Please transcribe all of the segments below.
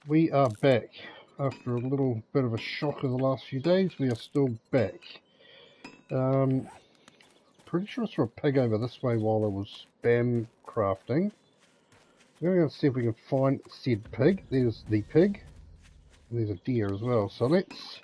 We are back. After a little bit of a shock of the last few days, we are still back. Pretty sure I saw a pig over this way while I was spam crafting. We're going to see if we can find said pig. There's the pig. And there's a deer as well. So let's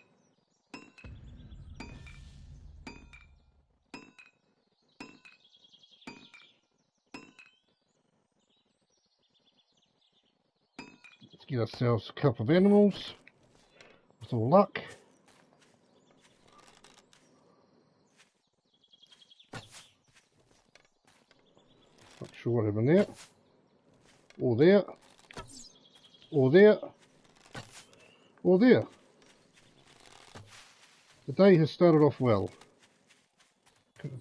get ourselves a couple of animals with all luck. Not sure what happened there. Or there. Or there. Or there. The day has started off well. Hit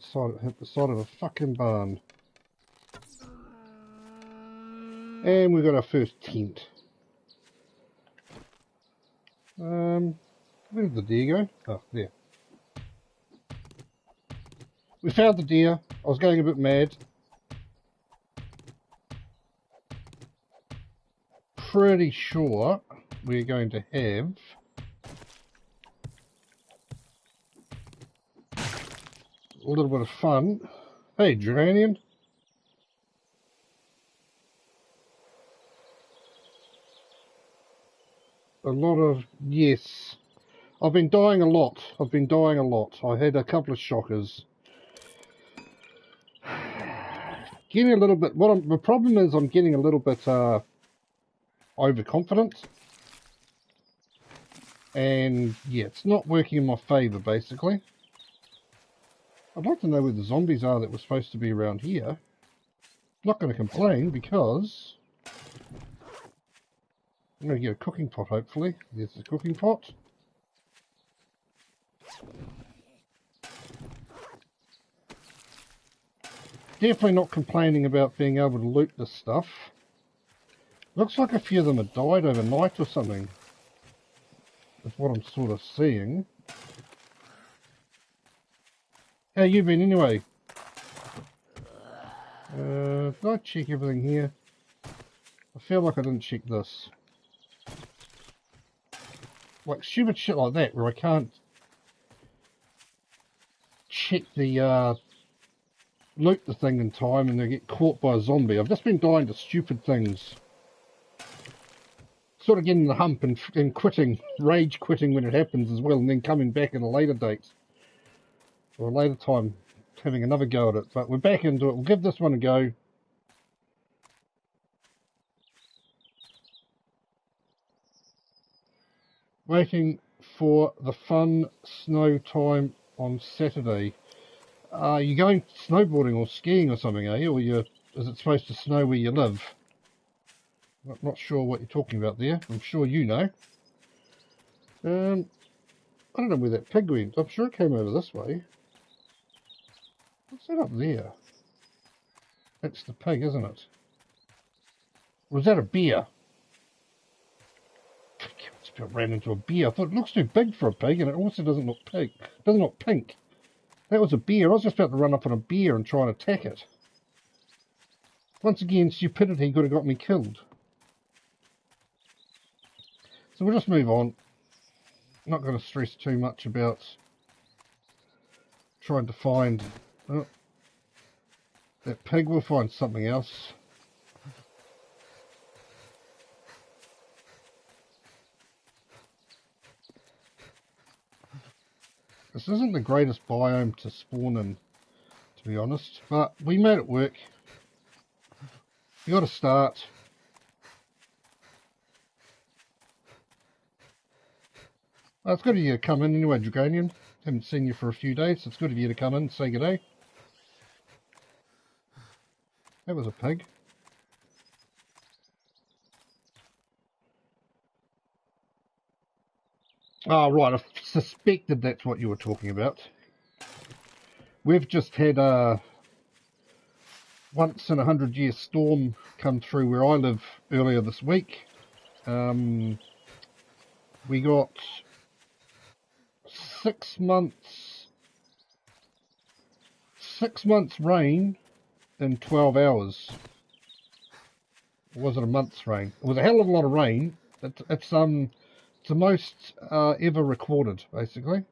the side of a fucking barn. And we've got our first tent. Where did the deer go? Oh, there. We found the deer. I was going a bit mad. Pretty sure we're going to have a little bit of fun. Hey, Geranian. A lot of, yes. I've been dying a lot. I had a couple of shockers. Getting a little bit, the problem is I'm getting a little bit overconfident. And yeah, it's not working in my favour basically. I'd like to know where the zombies are that were supposed to be around here. I'm not going to complain because I'm going to get a cooking pot hopefully. There's the cooking pot. Definitely not complaining about being able to loot this stuff. Looks like a few of them have died overnight or something. That's what I'm sort of seeing. How you been anyway? Did I check everything here? I feel like I didn't check this. Like stupid shit like that where I can't check the loot the thing in time and they get caught by a zombie. I've just been dying to stupid things. Sort of getting the hump and quitting, rage quitting when it happens as well, and then coming back at a later date. Or a later time, having another go at it. But we're back into it. We'll give this one a go. Waiting for the fun snow time on Saturday. Are you going snowboarding or skiing or something, are you? Or is it supposed to snow where you live? I'm not sure what you're talking about there. I'm sure you know. I don't know where that pig went. I'm sure it came over this way. What's that up there? That's the pig, isn't it? Or is that a bear? I ran into a beer. I thought it looks too big for a pig, and it also doesn't look pink. It doesn't look pink. That was a beer. I was just about to run up on a beer and try and attack it. Once again, stupidity could have got me killed. So we'll just move on. Not going to stress too much about trying to find that pig. We'll find something else. This isn't the greatest biome to spawn in, to be honest, but we made it work. You got to start. It's good of you to come in anyway, Dragonian. Haven't seen you for a few days, so it's good of you to come in and say good day. That was a pig. Oh, right, I suspected that's what you were talking about. We've just had a once in 100-year storm come through where I live earlier this week. We got 6 months rain in 12 hours. Or was it a month's rain? It was a hell of a lot of rain It's the most ever recorded, basically.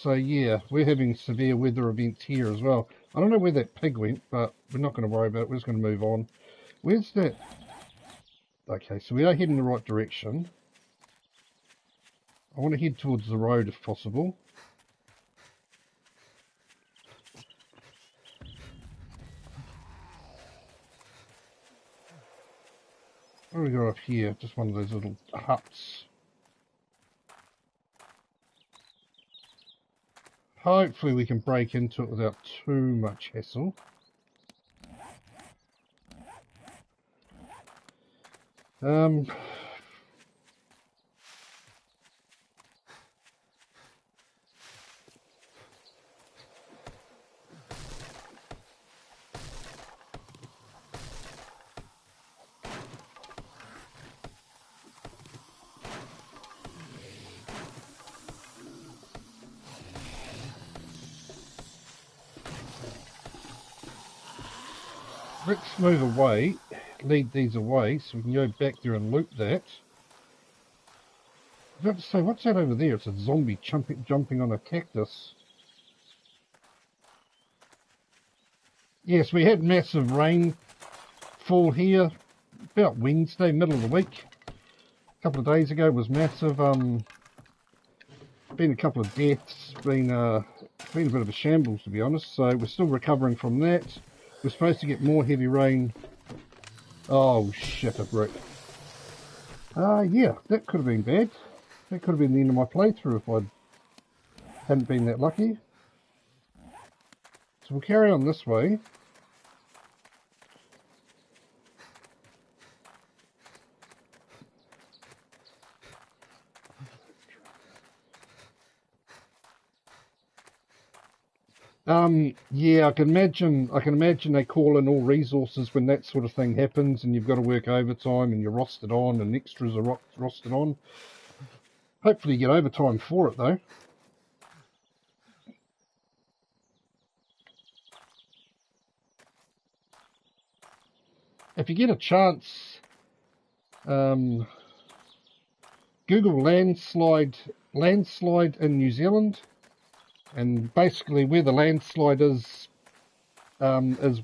So yeah, we're having severe weather events here as well. I don't know where that pig went, but we're not going to worry about it. We're just going to move on. Where's that? Okay, so we are heading the right direction. I want to head towards the road if possible. What do we got up here? Just one of those little huts. Hopefully we can break into it without too much hassle. Let's move away, lead these away, so we can go back there and loot that. I was about to say, what's that over there? It's a zombie jumping on a cactus. Yes, we had massive rainfall here about Wednesday, middle of the week. A couple of days ago was massive. Been a couple of deaths, been a bit of a shambles to be honest, so we're still recovering from that. We're supposed to get more heavy rain. Oh shit, a brick. Yeah, that could have been bad. That could have been the end of my playthrough if I hadn't been that lucky. So we'll carry on this way. Yeah, I can imagine they call in all resources when that sort of thing happens and you've got to work overtime and you're rostered on and extras are rostered on. Hopefully you get overtime for it though. If you get a chance, Google landslide in New Zealand, and basically where the landslide is the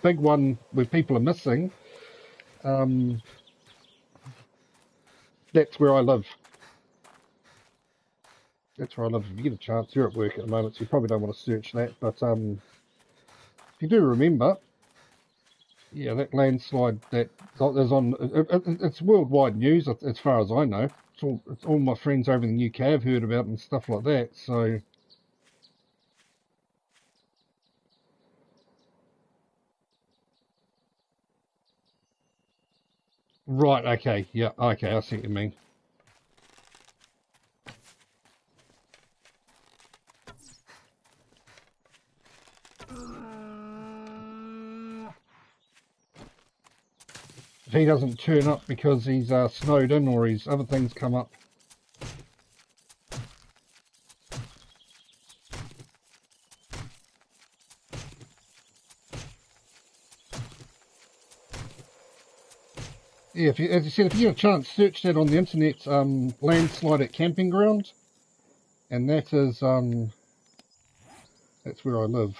big one where people are missing. That's where I live. That's where I live. If you get a chance, you're at work at the moment, so you probably don't want to search that. But if you do remember, yeah, that landslide that is on. It's worldwide news, as far as I know. It's all my friends over in the UK have heard about and stuff like that. So. Right, okay, yeah, okay, I see what you mean. If he doesn't turn up because he's snowed in or his other things come up. Yeah, as I said, if you get a chance, search that on the internet, landslide at camping ground, and that is, that's where I live.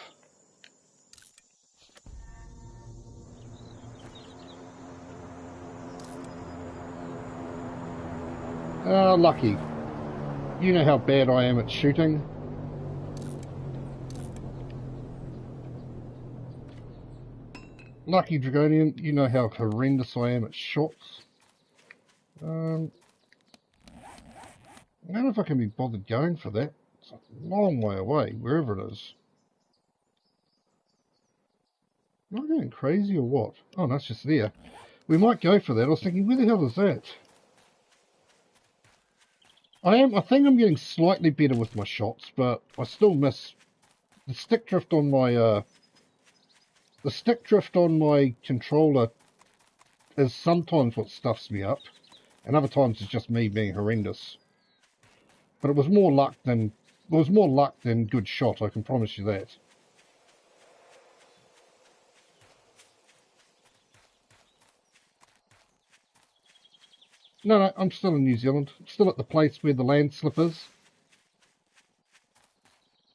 Lucky. You know how bad I am at shooting. Lucky Dragonian, you know how horrendous I am at shots. I don't know if I can be bothered going for that. It's a long way away, wherever it is. Am I going crazy or what? Oh, no, it's just there. We might go for that. I was thinking, where the hell is that? I think I'm getting slightly better with my shots, but I still miss the stick drift on my controller is sometimes what stuffs me up, and other times it's just me being horrendous. But it was more luck than good shot, I can promise you that. No, I'm still in New Zealand. Still at the place where the landslip is.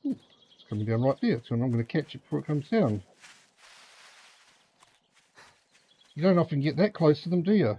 Ooh, it's coming down right there, so I'm going to catch it before it comes down. You don't often get that close to them, do you?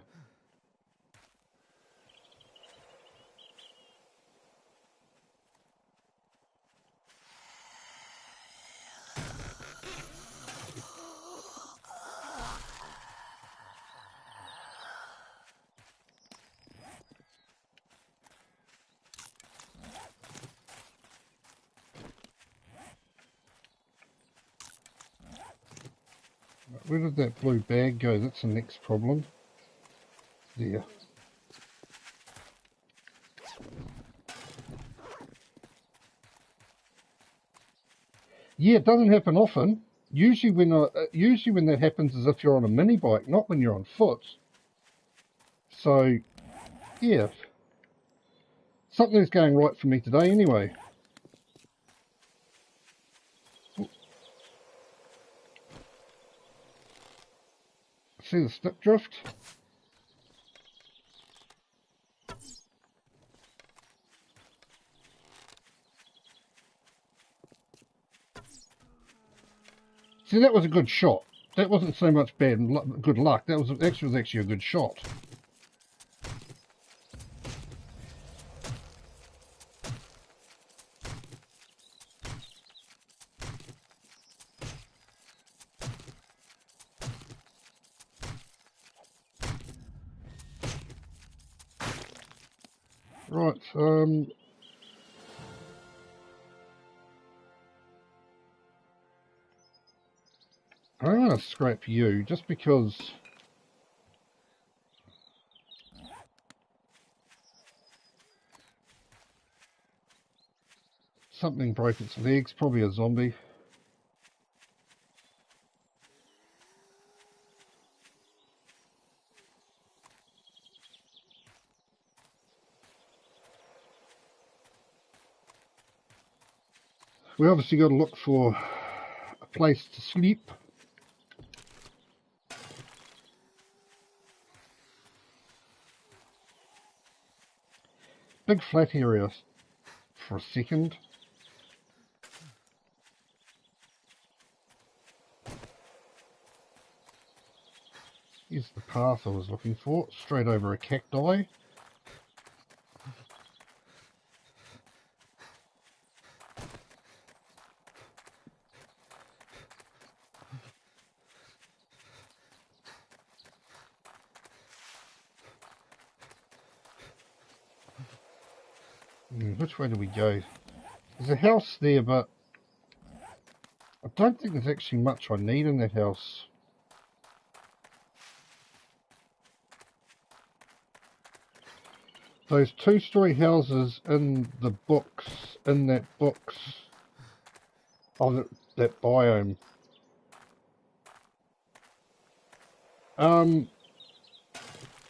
Where did that blue bag go? That's the next problem. There. Yeah, it doesn't happen often. Usually when that happens is if you're on a mini bike, not when you're on foot. So, yeah, something's going right for me today anyway. See the stick drift? See, that was a good shot. That wasn't so much good luck. That was actually a good shot. Right, I'm going to scrap you just because something broke its legs, probably a zombie. We obviously got to look for a place to sleep. Big flat area for a second. Here's the path I was looking for, straight over a cacti. Which way do we go? There's a house there, but I don't think there's actually much I need in that house. Those two-story houses in the books, in that books of that biome. Yeah,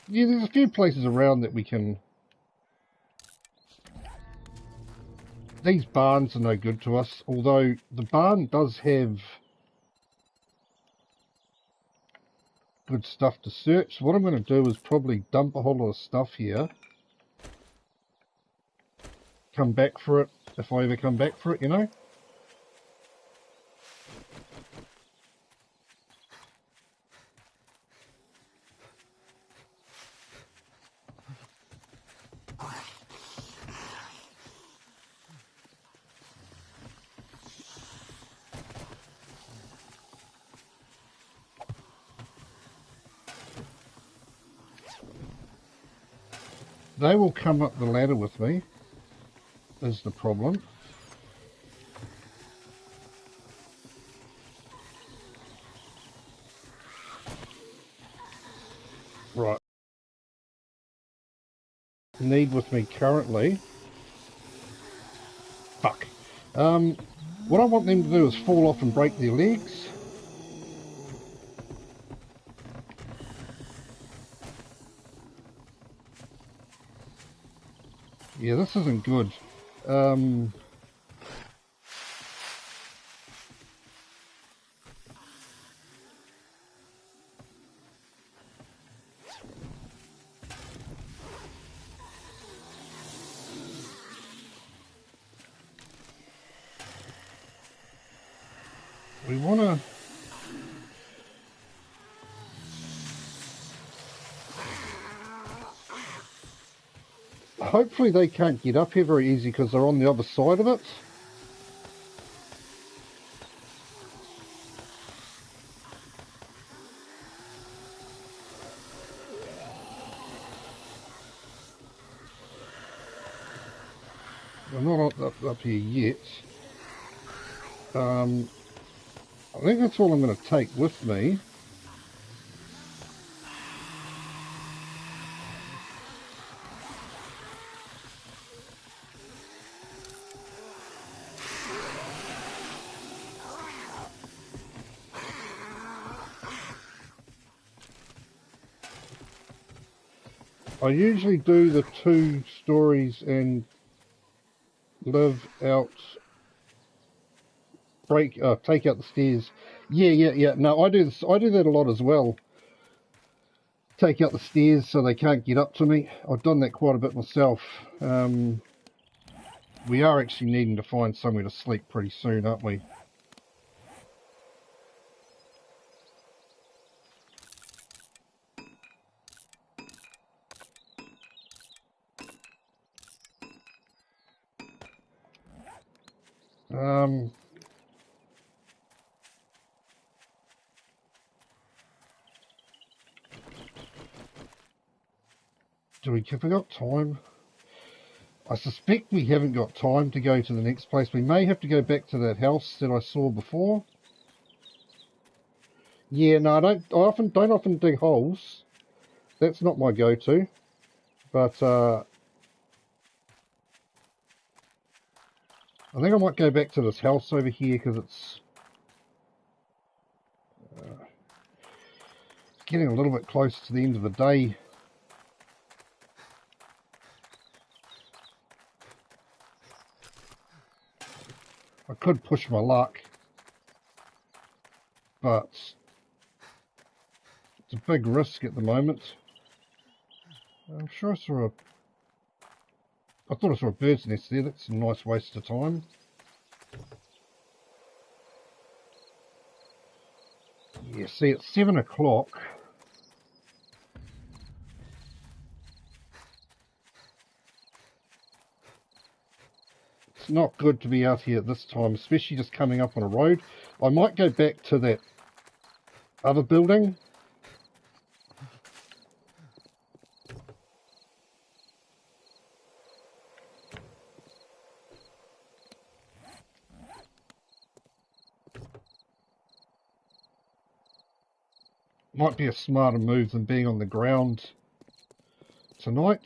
there's a few places around that we can. These barns are no good to us, although the barn does have good stuff to search. So what I'm going to do is probably dump a whole lot of stuff here. Come back for it, if I ever come back for it, you know? They will come up the ladder with me, is the problem. Right. Need with me currently. Fuck. What I want them to do is fall off and break their legs. Yeah, this isn't good. We want to... Hopefully they can't get up here very easy because they're on the other side of it. They're not up here yet. I think that's all I'm going to take with me. I usually do the 2 stories and live out, take out the stairs. Yeah. No, I do that a lot as well. Take out the stairs so they can't get up to me. I've done that quite a bit myself. We are actually needing to find somewhere to sleep pretty soon, aren't we? Have we got time? I suspect we haven't got time to go to the next place. We may have to go back to that house that I saw before. Yeah, no, I don't often dig holes. That's not my go-to. But I think I might go back to this house over here because it's getting a little bit close to the end of the day. I could push my luck, but it's a big risk at the moment. I'm sure I saw I thought I saw a bird's nest there. That's a nice waste of time. Yeah, see, it's 7 o'clock. It's not good to be out here at this time, especially just coming up on a road. I might go back to that other building. Might be a smarter move than being on the ground tonight.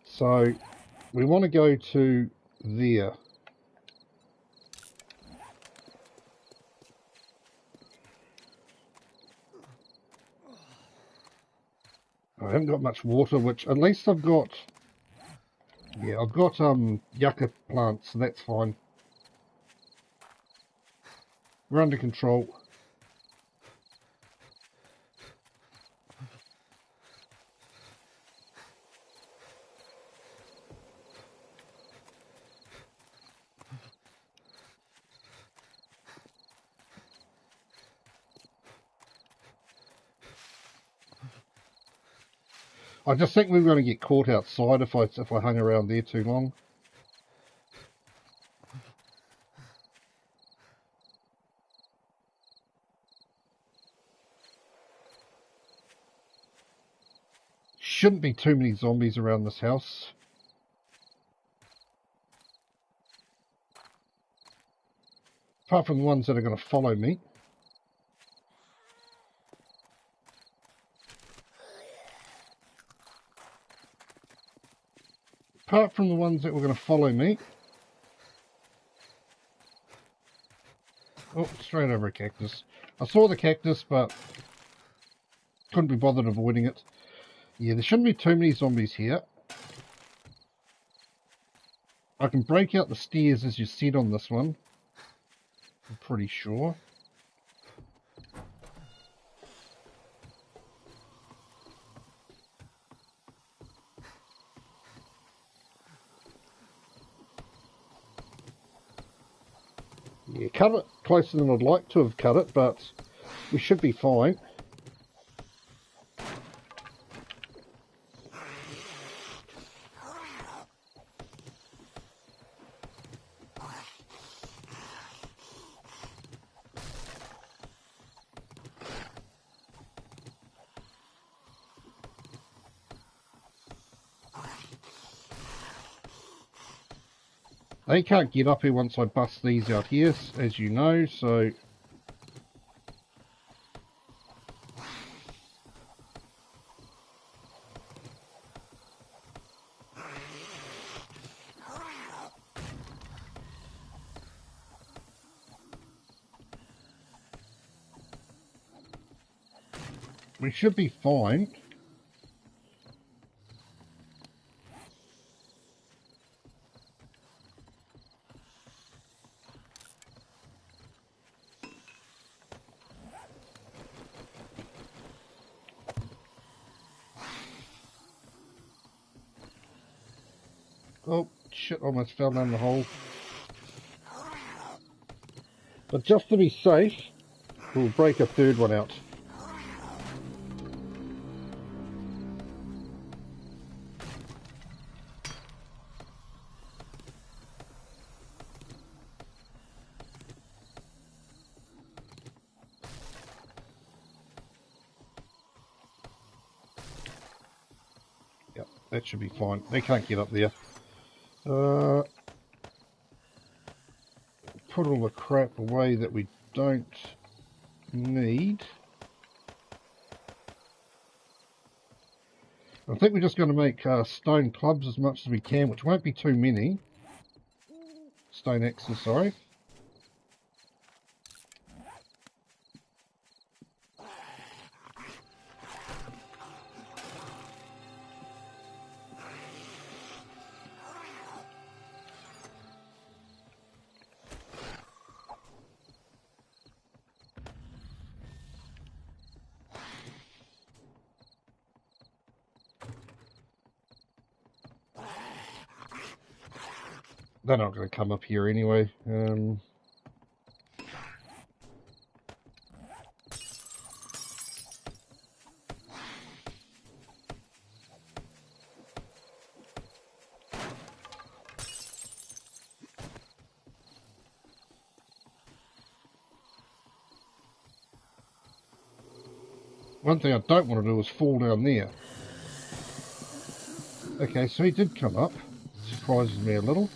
So we want to go to there. I haven't got much water, which at least I've got, yeah, I've got yucca plants, so that's fine. We're under control. I just think we were going to get caught outside if I hung around there too long. Shouldn't be too many zombies around this house. Apart from the ones that are going to follow me. Apart from the ones that were going to follow me. Oh, straight over a cactus. I saw the cactus, but couldn't be bothered avoiding it. Yeah, there shouldn't be too many zombies here. I can break out the stairs as you said on this one. I'm pretty sure. Yeah, cut it closer than I'd like to have cut it, but we should be fine. They can't get up here once I bust these out here, as you know, so... we should be fine. Oh, shit, almost fell down the hole. But just to be safe, we'll break a third one out. Yep, that should be fine. They can't get up there. Put all the crap away that we don't need. I think we're just going to make stone clubs as much as we can, which won't be too many. Stone axes, sorry. They're not going to come up here anyway. One thing I don't want to do is fall down there. Okay, so he did come up. Surprises me a little.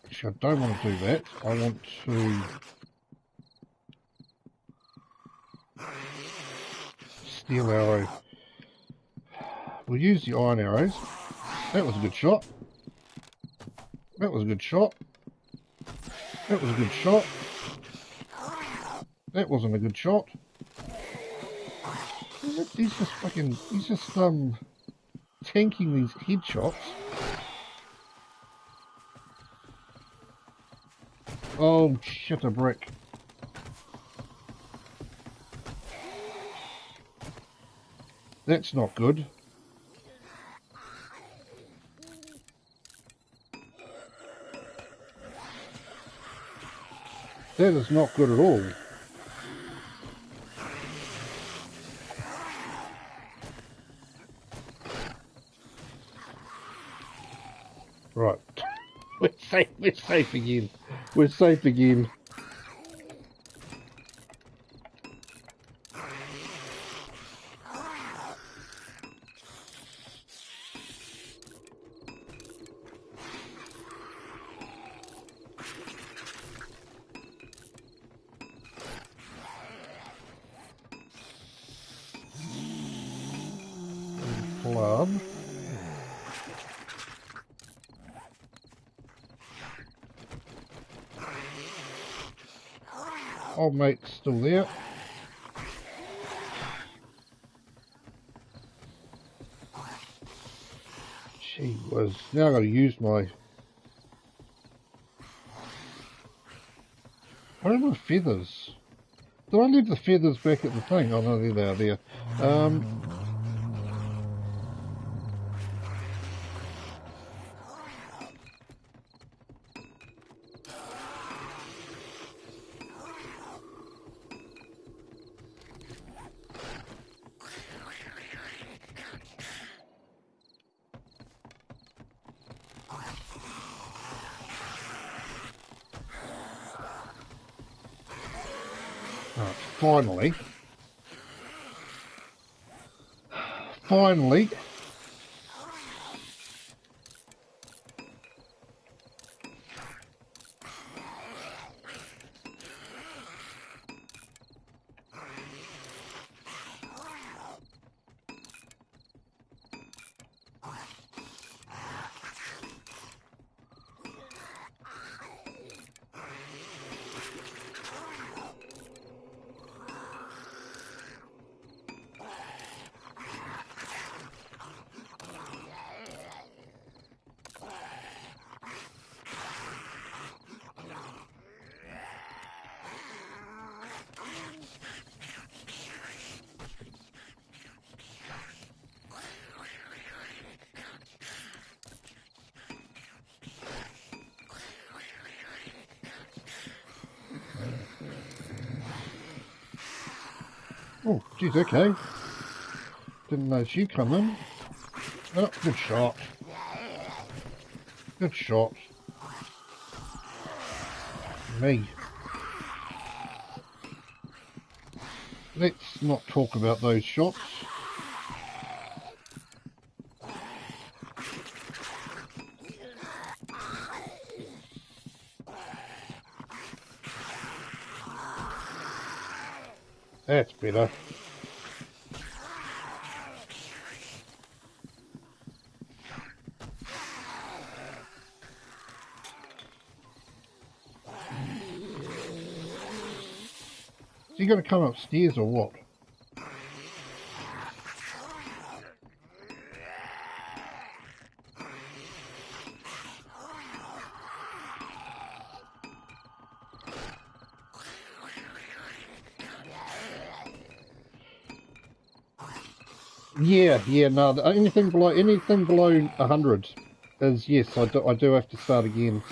Actually, I don't want to do that. I want to steel arrow. We'll use the iron arrows. That was a good shot. That was a good shot. That was a good shot. That wasn't a good shot. He's just fucking... he's just, tanking these headshots. Oh, shit, a brick. That's not good. That is not good at all. Right. We're safe again. We're safe again. Club. Old mate's still there. Gee whiz. Now I've got to use my... what are my feathers? Did I leave the feathers back at the thing? Oh no, there they are there. Finally. Finally. Oh, geez, okay. Didn't notice you come in. Oh, good shot. Good shot. Me. Let's not talk about those shots. That's better. So you got to come upstairs or what? Yeah, no, anything below 100 is yes, I do have to start again.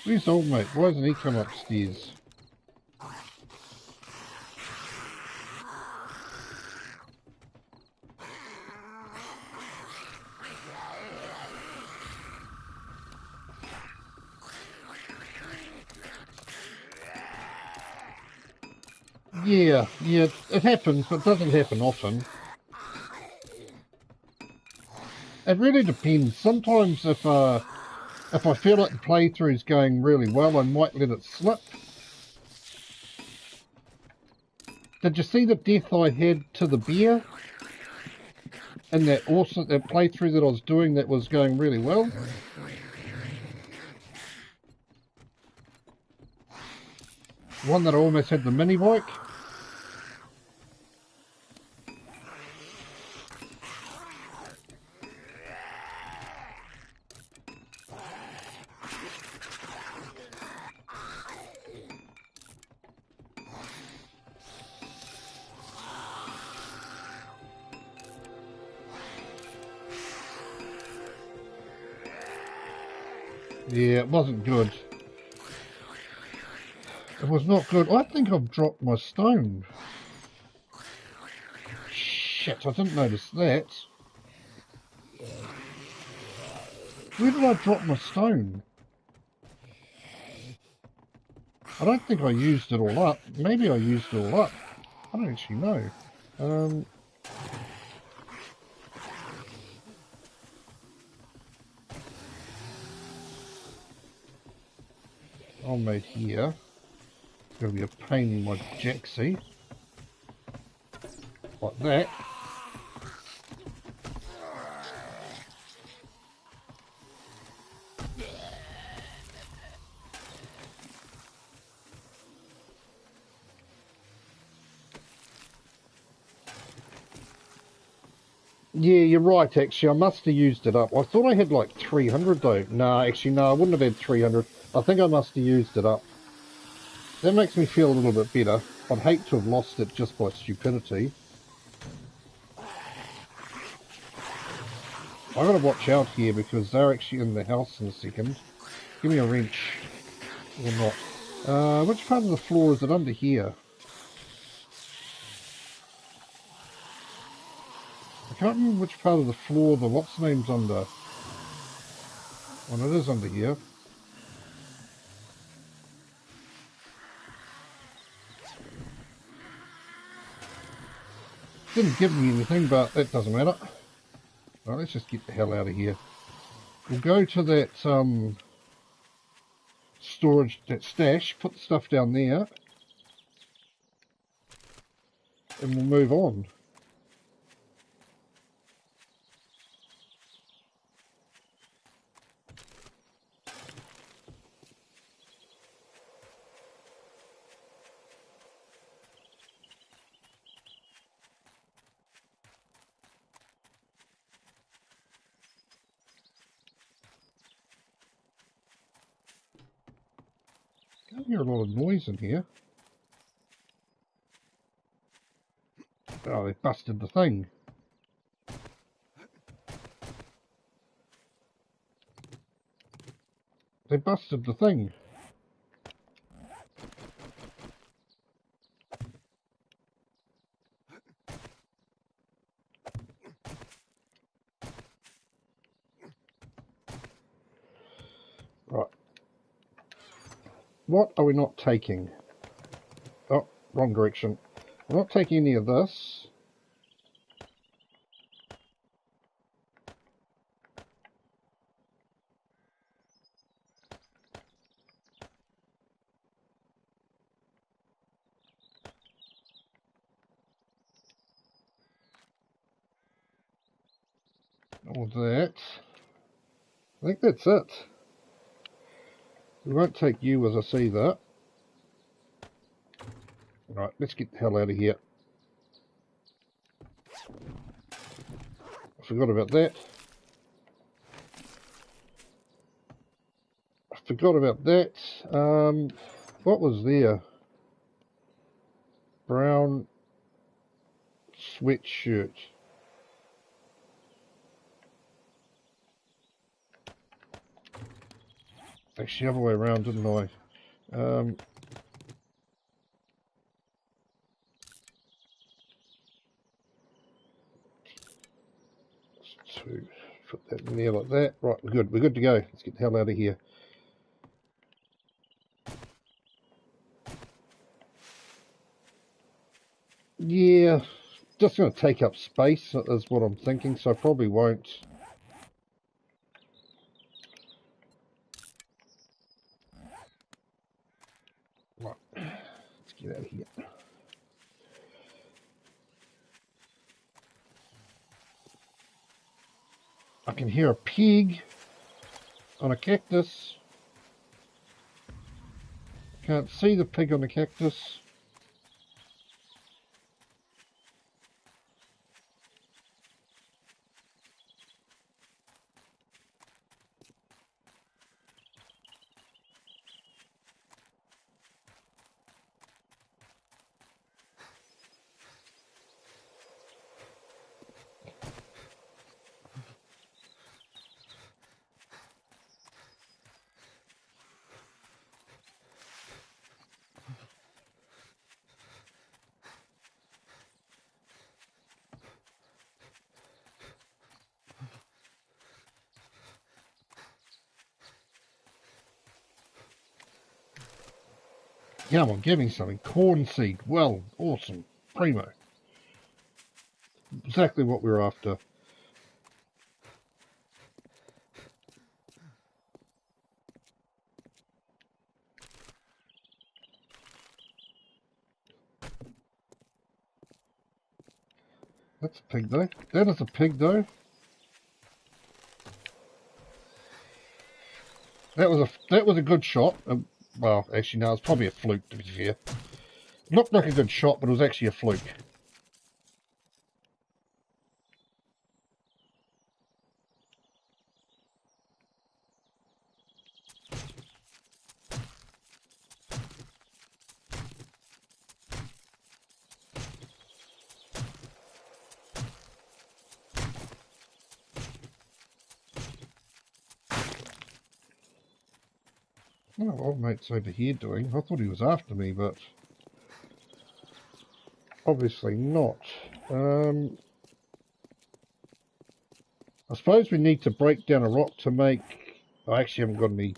Where's old mate? Why hasn't he come upstairs? Yeah, it happens, but it doesn't happen often. It really depends. Sometimes if I feel like the playthrough's going really well, I might let it slip. Did you see the death I had to the bear? In that playthrough that I was doing that was going really well? One that I almost had the mini bike? Yeah, it wasn't good. It was not good. I think I've dropped my stone. Shit, I didn't notice that. Where did I drop my stone? I don't think I used it all up. Maybe I used it all up. I don't actually know. I'll mate here. It's going to be a pain in my jacksie. Like that. Yeah, you're right, actually. I must have used it up. I thought I had like 300 though. No, actually, no, I wouldn't have had 300. I think I must have used it up. That makes me feel a little bit better. I'd hate to have lost it just by stupidity. I gotta watch out here because they're actually in the house in a second. Give me a wrench. Or not. Which part of the floor is it under here? I can't remember which part of the floor the what's name's under. Well, it is under here. Didn't give me anything, but that doesn't matter. Right, let's just get the hell out of here. We'll go to that storage, that stash, put the stuff down there, and we'll move on. I can hear a lot of noise in here. Oh, they busted the thing. They busted the thing. Right. What are we not taking? Oh, wrong direction. We're not taking any of this. Or that. I think that's it. We won't take you as I see that. Right, let's get the hell out of here. I forgot about that. I forgot about that. What was there? Brown sweatshirt. Actually, the other way around, didn't I? To put that in there like that. Right, we're good. We're good to go. Let's get the hell out of here. Yeah, just going to take up space is what I'm thinking, so I probably won't. Right, let's get out of here. I can hear a pig on a cactus. Can't see the pig on the cactus. Yeah, I'm giving something. Corn seed. Well, awesome. Primo. Exactly what we were after. That's a pig though. That is a pig though. That was a good shot. Well, actually no, it's probably a fluke to be fair. Looked like a good shot, but it was actually a fluke. Oh, old mate's over here doing. I thought he was after me, but obviously not. I suppose we need to break down a rock to make... I actually haven't got any...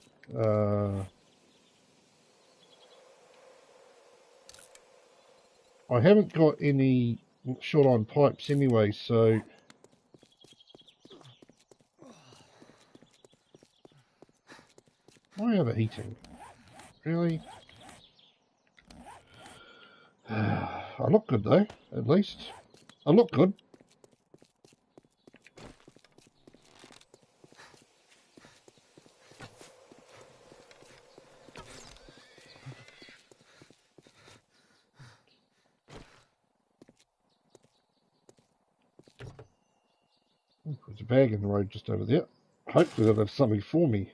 I haven't got any short iron pipes anyway, so... Why overheating? Really? I look good though, at least. I look good. There's a bag in the road just over there. Hopefully they'll have something for me.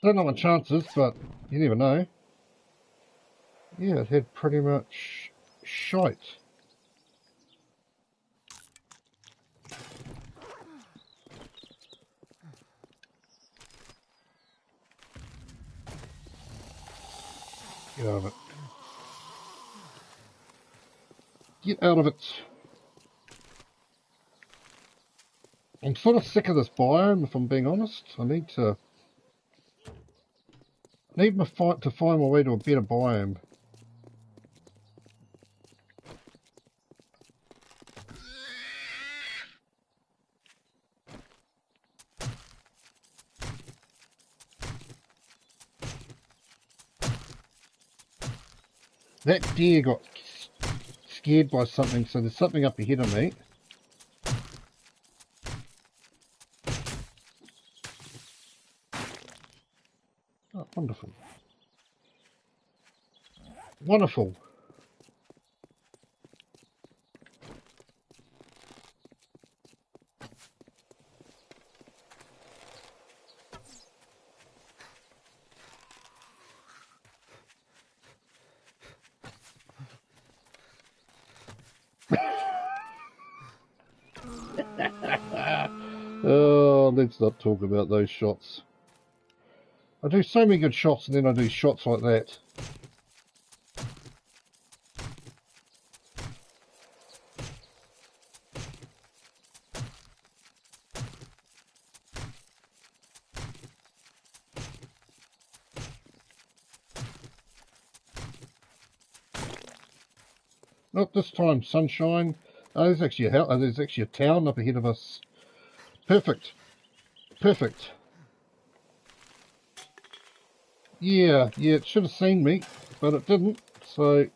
Don't know my chances, but you never know. Yeah, it had pretty much shite. Get out of it. Get out of it. I'm sort of sick of this biome, if I'm being honest. I need to find my way to a better biome. That deer got scared by something, so there's something up ahead of me. Oh, wonderful. Wonderful. Oh, let's not talk about those shots. I do so many good shots and then I do shots like that. Not this time, sunshine. Oh, there's actually a town up ahead of us. Perfect. Perfect. Yeah, it should have seen me, but it didn't, so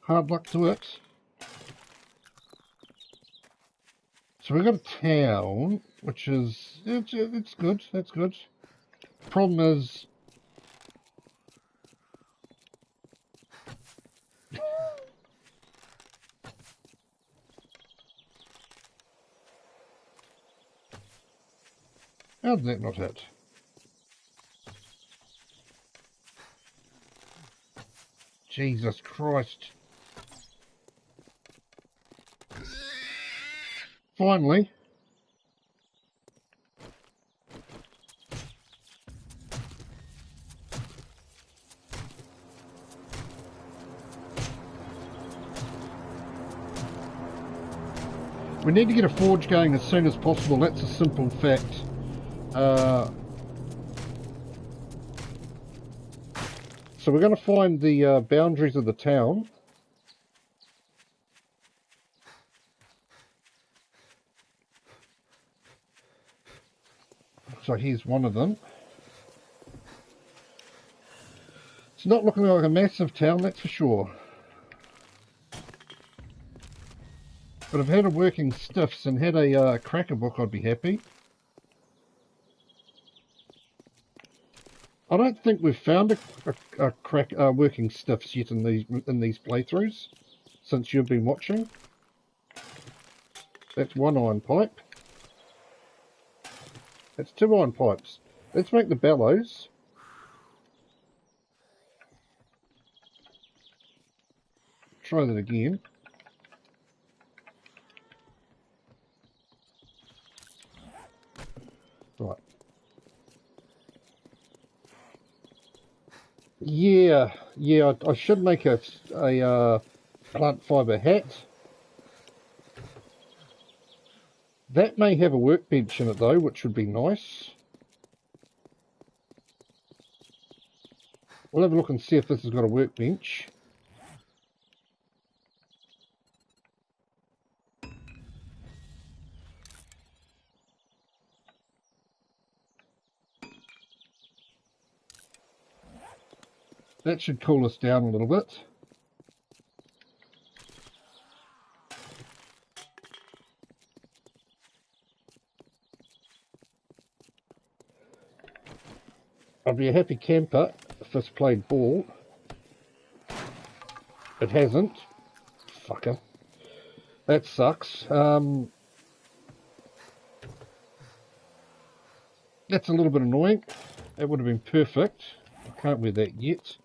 hard luck to it. So we've got a town, which is, it's good, that's good. Problem is, how did that not hit? Jesus Christ. Finally. We need to get a forge going as soon as possible, that's a simple fact. So we're going to find the boundaries of the town. So here's one of them. It's not looking like a massive town, that's for sure. But if I had a working stiffs and had a cracker book, I'd be happy. I don't think we've found a crack working stiffs yet in these playthroughs since you've been watching. That's one iron pipe. That's two iron pipes. Let's make the bellows. Try that again. Right. Yeah, I should make a plant fibre hat. That may have a workbench in it though, which would be nice. We'll have a look and see if this has got a workbench. That should cool us down a little bit. I'd be a happy camper if this played ball. It hasn't. Fucker. That sucks. That's a little bit annoying. That would have been perfect. I can't wear that yet,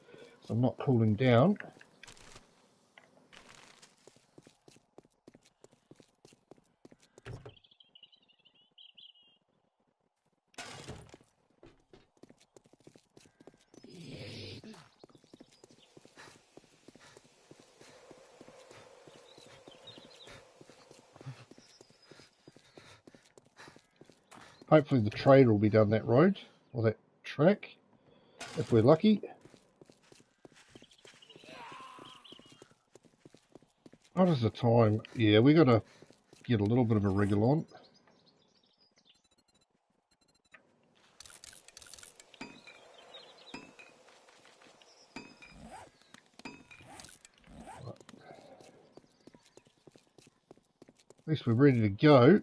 so I'm not cooling down. Hopefully the trader will be down that road, or that track, if we're lucky. What is the time? Yeah, we got to get a little bit of a wriggle on. At least we're ready to go.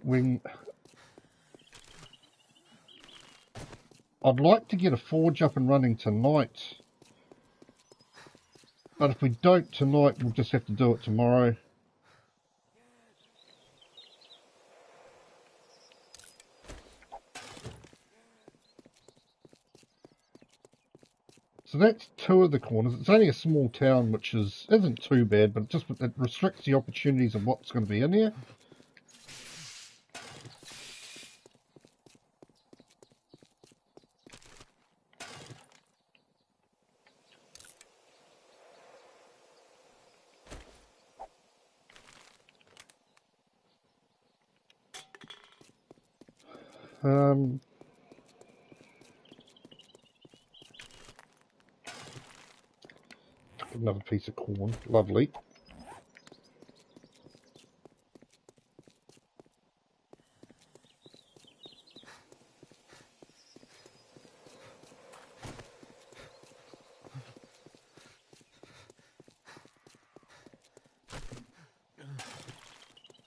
I'd like to get a forge up and running tonight. But if we don't tonight, we'll just have to do it tomorrow. So that's two of the corners. It's only a small town, which isn't too bad, but it restricts the opportunities of what's going to be in here. Another piece of corn, lovely.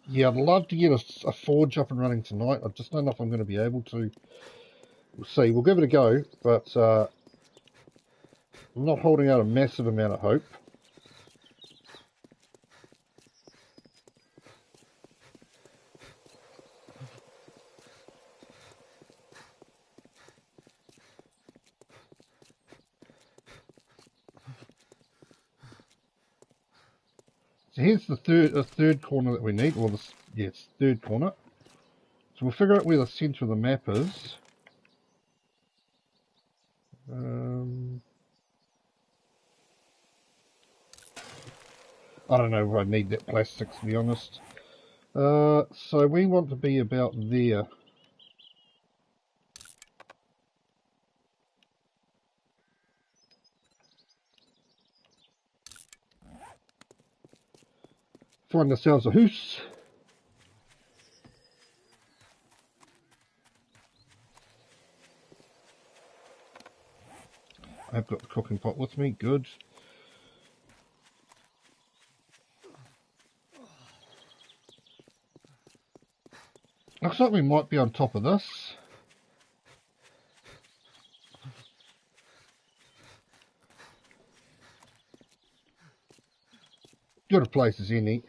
Yeah, I'd love to get a forge up and running tonight. I just don't know if I'm going to be able to. We'll see. We'll give it a go, but I'm not holding out a massive amount of hope. So here's the third corner that we need. Well, yes, third corner. So we'll figure out where the centre of the map is. I don't know if I need that plastic, to be honest. So we want to be about there. Find ourselves a house. I've got the cooking pot with me, good. Looks like we might be on top of this. good a place as any.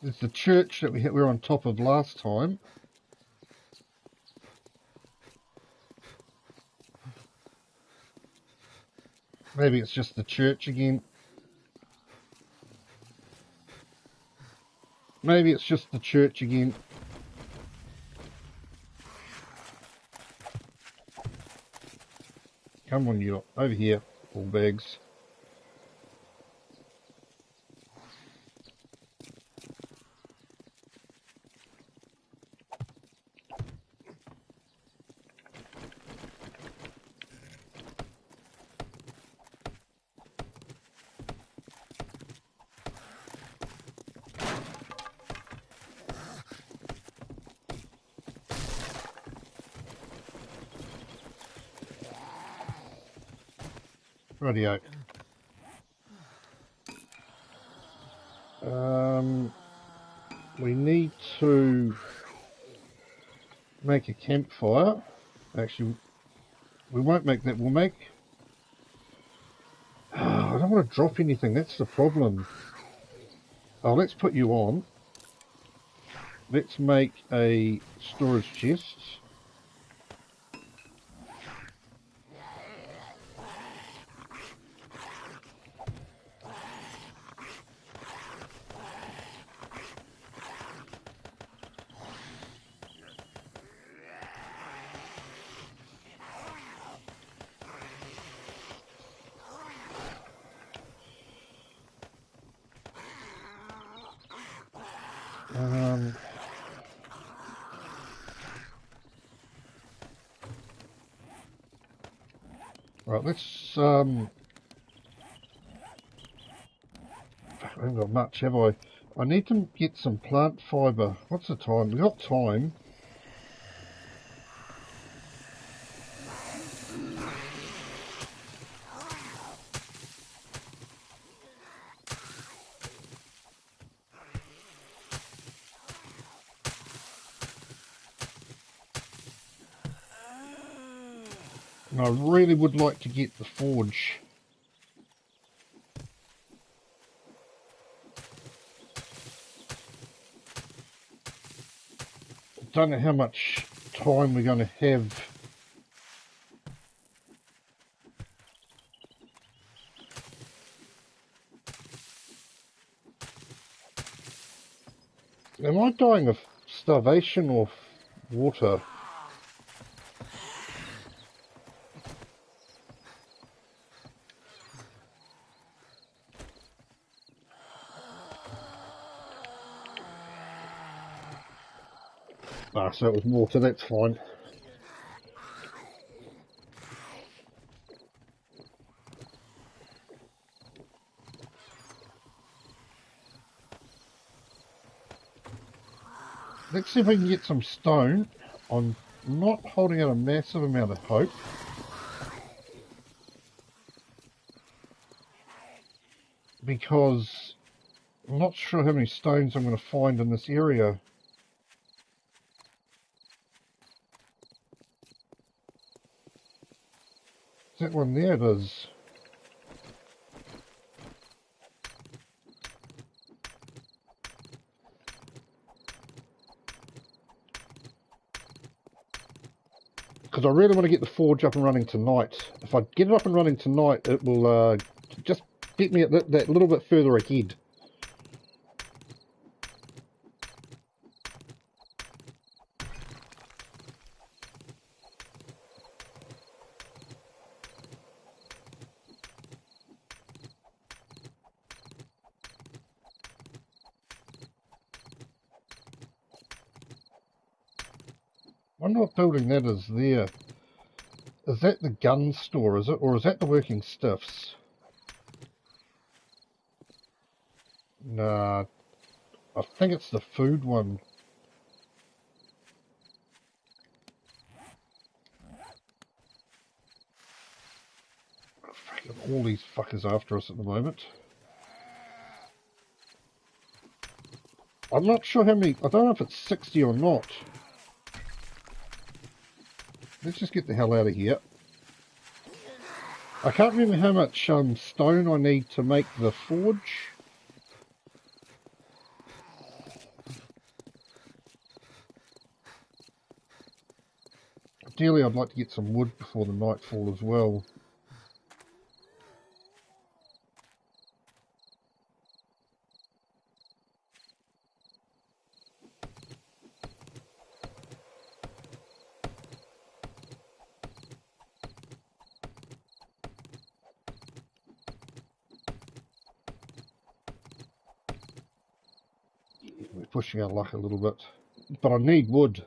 There's the church that we were on top of last time. Maybe it's just the church again. Maybe it's just the church again. Come on, you lot. Over here, all bags. Rightio. We need to make a campfire. Actually, we won't make that. We'll make... I don't want to drop anything. That's the problem. Oh, let's put you on. Let's make a storage chest. Right, let's I haven't got much, have I? I need to get some plant fibre. What's the time? We've got time. And I really would like to get the forge. Don't know how much time we're going to have. Am I dying of starvation or water? Ah, so it was water, that's fine. Let's see if we can get some stone. I'm not holding out a massive amount of hope. Because I'm not sure how many stones I'm going to find in this area. Is that one there? It is. Because I really want to get the forge up and running tonight. If I get it up and running tonight, it will just get me at that little bit further ahead. I wonder what building that is there. Is that the gun store, is it? Or is that the working stiffs? Nah, I think it's the food one. All these fuckers after us at the moment. I'm not sure how many, I don't know if it's 60 or not. Let's just get the hell out of here. I can't remember how much stone I need to make the forge. Ideally, I'd like to get some wood before the nightfall as well. We're pushing our luck a little bit, but I need wood.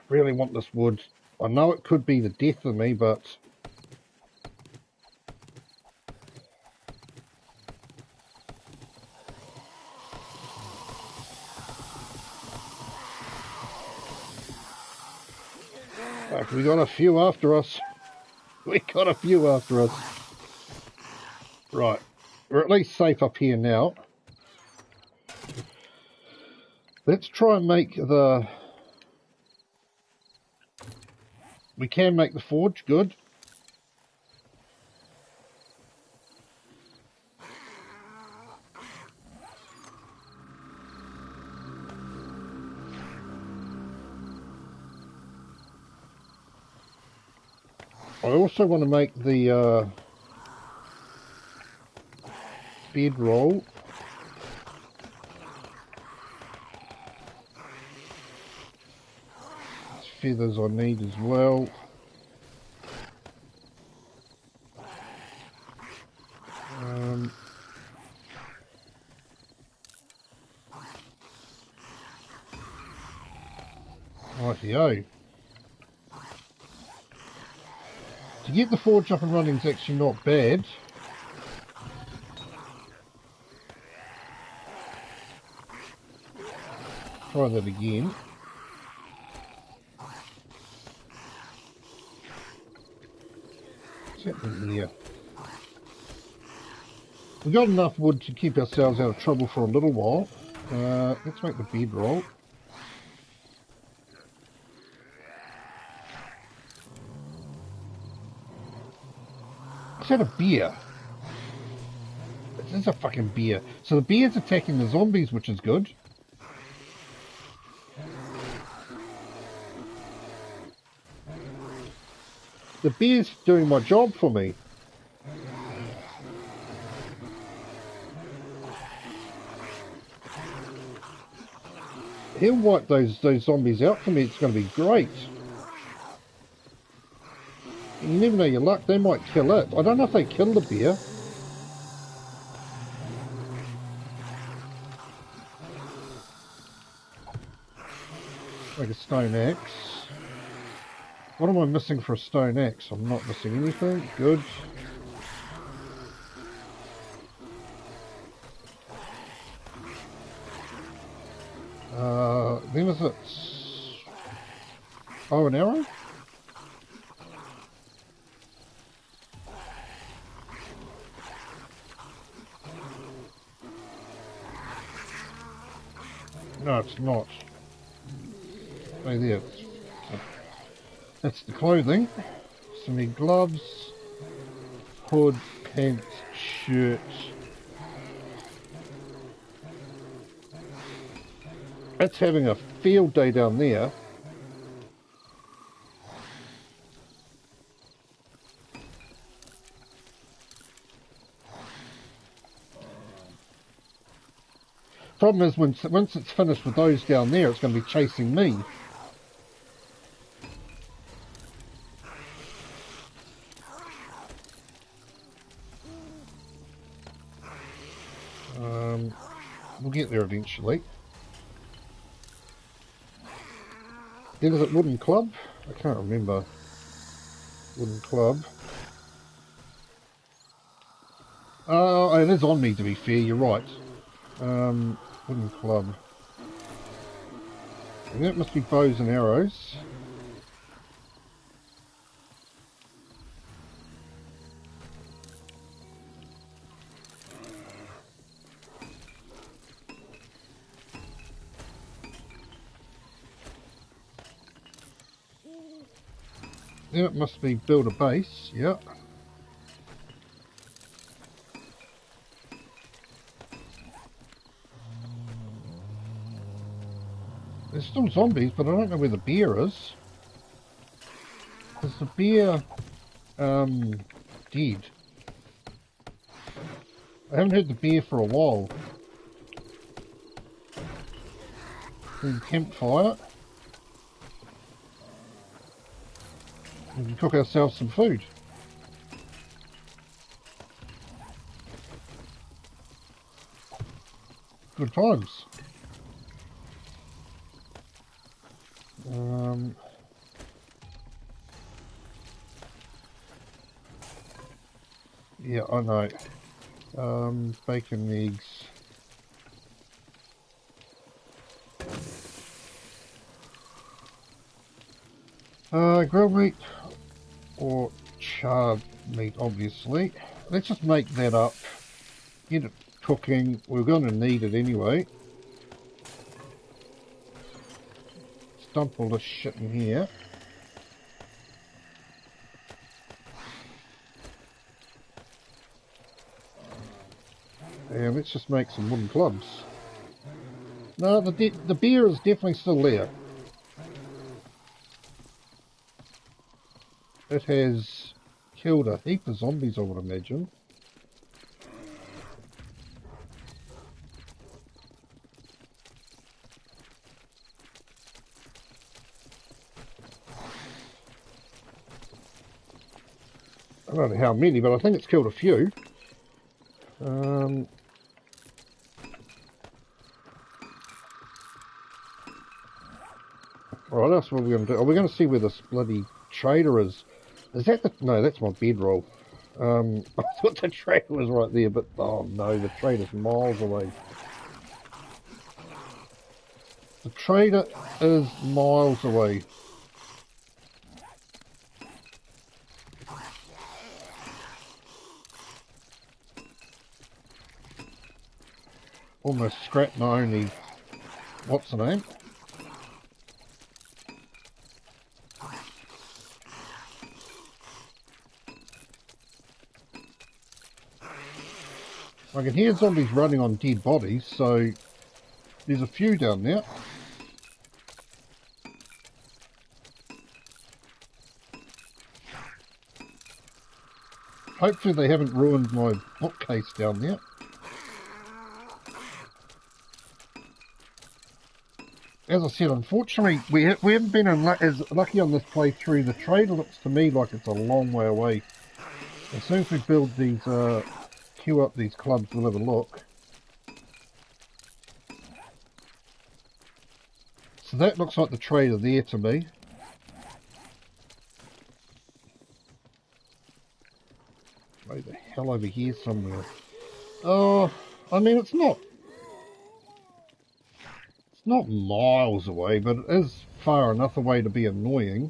Really want this wood. I know it could be the death of me, but we got a few after us. We got a few after us. Right, we're at least safe up here now. Let's try and make the... We can make the forge, good. I also want to make the bedroll. Feathers I need as well. Rightio. To get the forge up and running is actually not bad. Try that again. What's happening here? We've got enough wood to keep ourselves out of trouble for a little while. Let's make the bedroll. Is that a bear? This is a fucking bear. So the bear's attacking the zombies, which is good. The bear's doing my job for me. He'll wipe those zombies out for me. It's going to be great. You never know your luck. They might kill it. I don't know if they kill the bear. Make a stone axe. What am I missing for a stone axe? I'm not missing anything. Good. Then is it... Oh, an arrow? No, it's not. Oh, there. That's the clothing. So me gloves, hood, pants, shirt. It's having a field day down there. Problem is, once it's finished with those down there, it's going to be chasing me. We'll get there eventually. Then is it wooden club? I can't remember. Wooden club. It is on me, to be fair, you're right. Wooden club. And that must be bows and arrows. Then it must be build a base, yep. There's still zombies, but I don't know where the bear is. Is the bear dead? I haven't heard the bear for a while. We can campfire. We can cook ourselves some food. Good times. Yeah, I know. Bacon, eggs. Grilled meat or charred meat, obviously. Let's just make that up. Get it cooking. We're going to need it anyway. Let's dump all this shit in here. And let's just make some wooden clubs. No, the bear is definitely still there. It has killed a heap of zombies, I would imagine. I don't know how many, but I think it's killed a few. Right, that's what we're going to do. Are we going to see where this bloody trader is? Is that the... No, that's my bedroll. I thought the trader was right there, but... Oh no, the trader's miles away. The trader is miles away. Almost scrapped my only... What's the name? I can hear zombies running on dead bodies, so there's a few down there. Hopefully they haven't ruined my bookcase down there. As I said, unfortunately, we haven't been as lucky on this playthrough. The trader looks to me like it's a long way away. As soon as we build these, queue up these clubs, we'll have a look. So that looks like the trader there to me. Where the hell over here somewhere? Oh, I mean, it's not miles away, but it is far enough away to be annoying.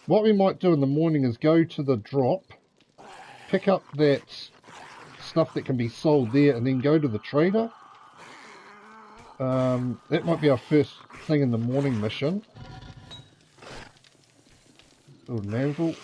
What we might do in the morning is go to the drop, pick up that stuff that can be sold there, and then go to the trader. That might be our first thing in the morning mission. Build an anvil.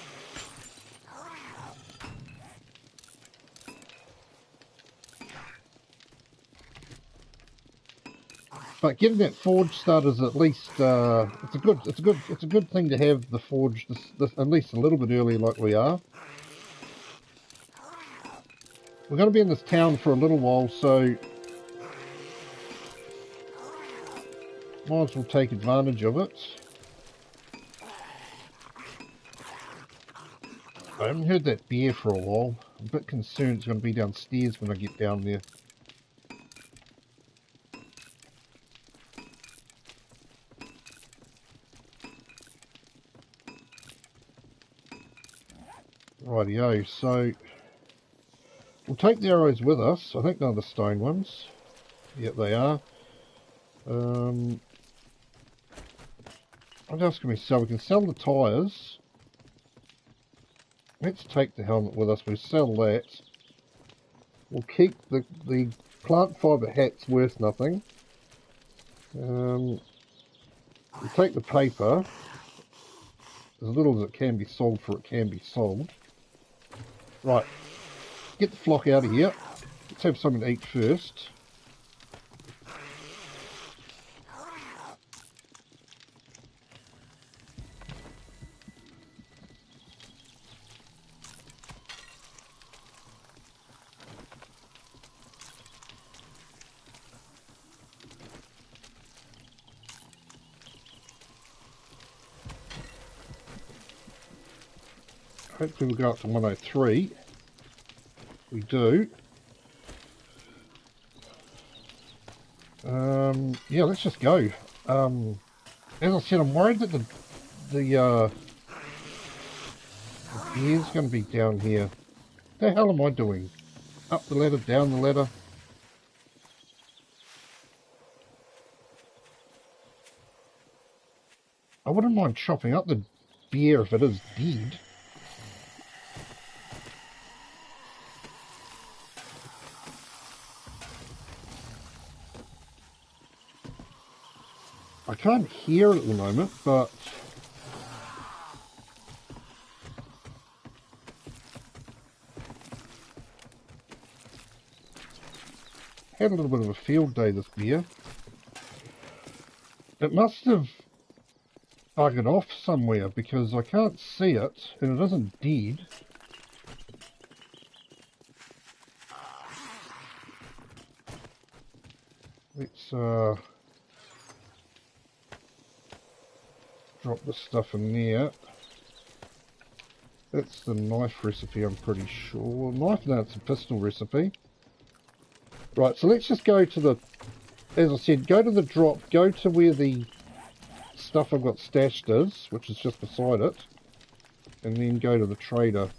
But getting that forge started is at least it's a good thing to have the forge this at least a little bit early, like we are. We're going to be in this town for a little while, so might as well take advantage of it. I haven't heard that bear for a while. I'm a bit concerned it's going to be downstairs when I get down there. Rightio, so we'll take the arrows with us. I think they're the stone ones. Yep, they are. What else can we sell? We can sell the tyres. Let's take the helmet with us. We'll sell that. We'll keep the plant fibre hat's worth nothing. We'll take the paper. As little as it can be sold for, it can be sold. Right. Get the flock out of here. Let's have something to eat first. Hopefully we'll go up to 103. We do. Yeah, let's just go. As I said, I'm worried that the bear's going to be down here. What the hell am I doing? Up the ladder, down the ladder. I wouldn't mind chopping up the bear if it is dead. I can't hear it at the moment, but had a little bit of a field day, this bear. It must have buggered off somewhere because I can't see it and it isn't dead. Let's drop the stuff in there. That's the knife recipe, I'm pretty sure. Knife? No, it's a pistol recipe. Right, so let's just go to the, as I said, go to the drop, go to where the stuff I've got stashed is, which is just beside it, and then go to the trader.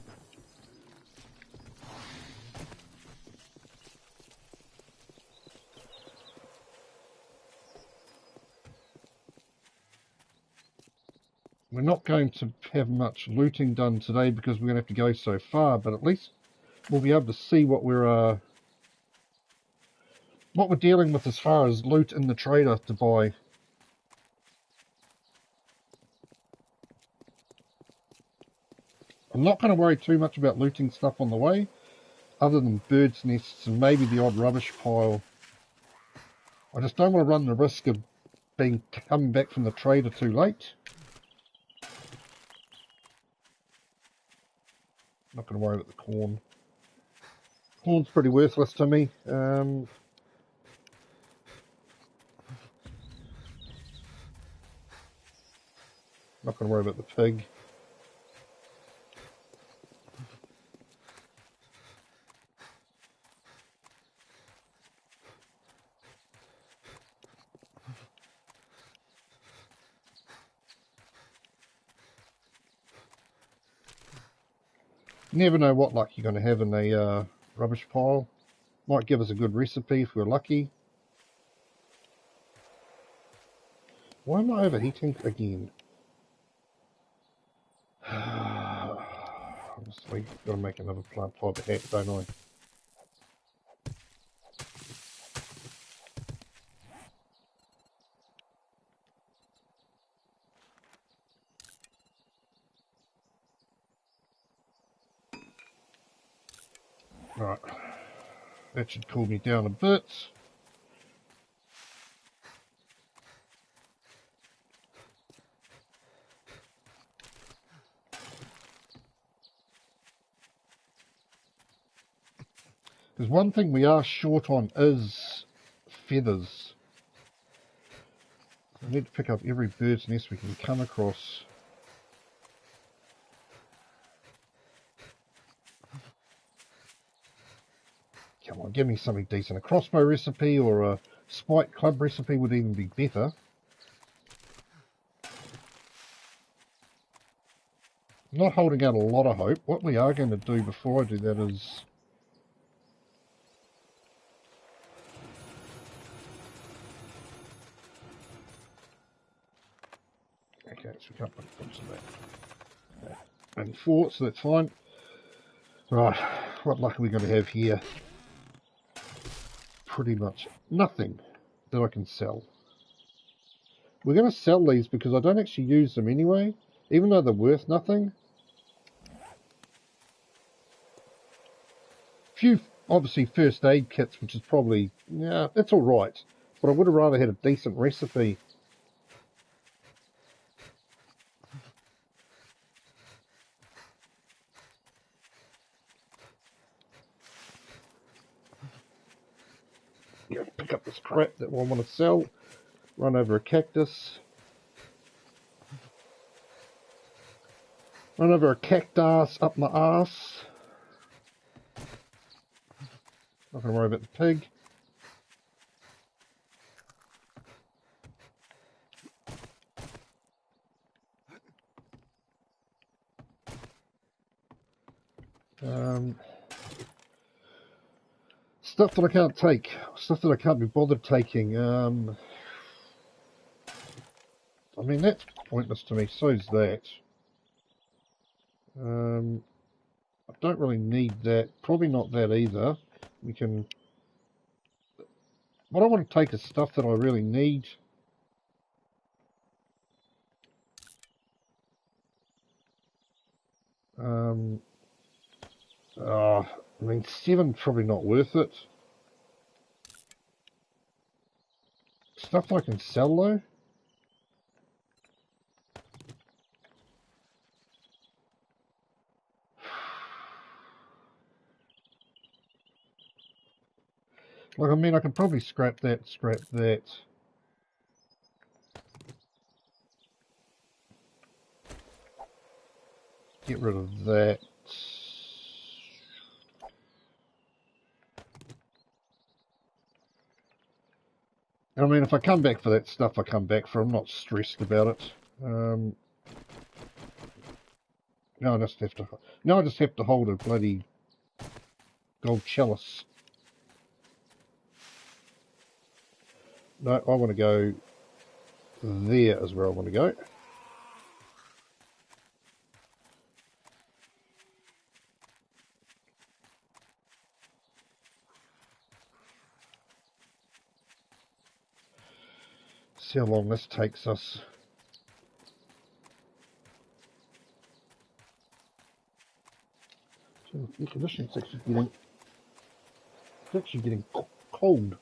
We're not going to have much looting done today because we're going to have to go so far, but at least we'll be able to see what we're dealing with as far as loot in the trader to buy. I'm not going to worry too much about looting stuff on the way, other than birds' nests and maybe the odd rubbish pile. I just don't want to run the risk of coming back from the trader too late. Not going to worry about the corn. Corn's pretty worthless to me. Not going to worry about the pig. Never know what luck you're going to have in a rubbish pile. Might give us a good recipe if we're lucky. Why am I overheating again? Obviously, got to make another plant fibre hat, don't I? Right, that should cool me down a bit. There's one thing we are short on is feathers. I need to pick up every bird's nest we can come across. Come on, give me something decent. A crossbow recipe or a spike club recipe would even be better. I'm not holding out a lot of hope. What we are going to do before I do that is Okay, so we can't put books in that. And 4, so that's fine. Right, what luck are we going to have here? Pretty much nothing that I can sell. We're going to sell these because I don't actually use them anyway, even though they're worth nothing. Few, obviously, first aid kits, which is probably, yeah, it's alright. But I would have rather had a decent recipe. Yeah, pick up this crap that I want to sell. Run over a cactus. Run over a cactus up my arse. Not going to worry about the pig. Stuff that I can't take. Stuff that I can't be bothered taking. I mean, that's pointless to me. So's that. I don't really need that. Probably not that either. We can... What I want to take is stuff that I really need. I mean, 7 probably not worth it. Stuff that I can sell though. Like, I mean, I could probably scrap that, Get rid of that. I mean, if I come back for that stuff, I come back for. I'm not stressed about it. No, I just have to. No, I just have to hold a bloody gold chalice. No, I want to go. There is where I want to go. See how long this takes us. The air conditioning's actually getting cold.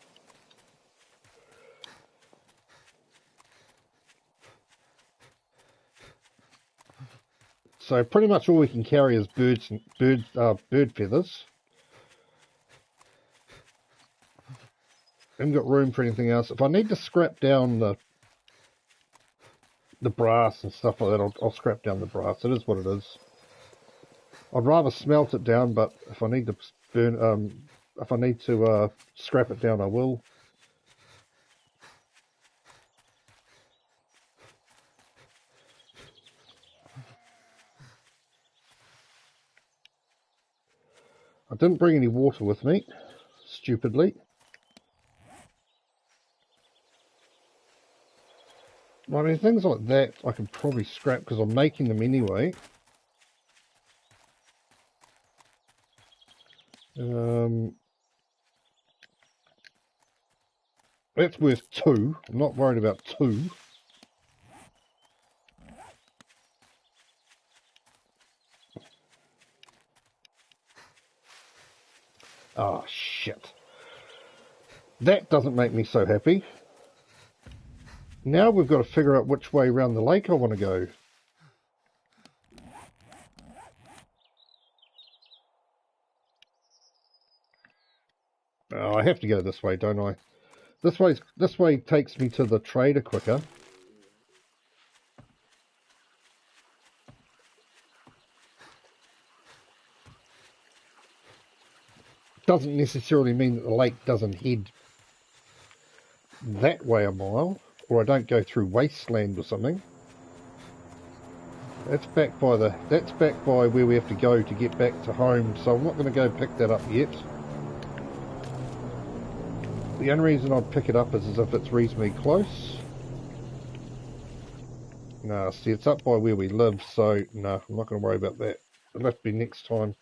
So pretty much all we can carry is bird feathers. Haven't got room for anything else. If I need to scrap down the brass and stuff like that, I'll scrap down the brass. It is what it is. I'd rather smelt it down, but if I need to scrap it down, I will. I didn't bring any water with me, stupidly. I mean, things like that I can probably scrap because I'm making them anyway. That's worth 2. I'm not worried about 2. Oh, shit. That doesn't make me so happy. Now we've got to figure out which way around the lake I want to go. Oh, I have to go this way, don't I? This way takes me to the trader quicker. Doesn't necessarily mean that the lake doesn't head that way a mile, or I don't go through wasteland or something. That's back by where we have to go to get back to home, so I'm not going to go pick that up yet. The only reason I'd pick it up is if it's reasonably close. Nah, see, it's up by where we live, so no, I'm not going to worry about that. It'll have to be next time.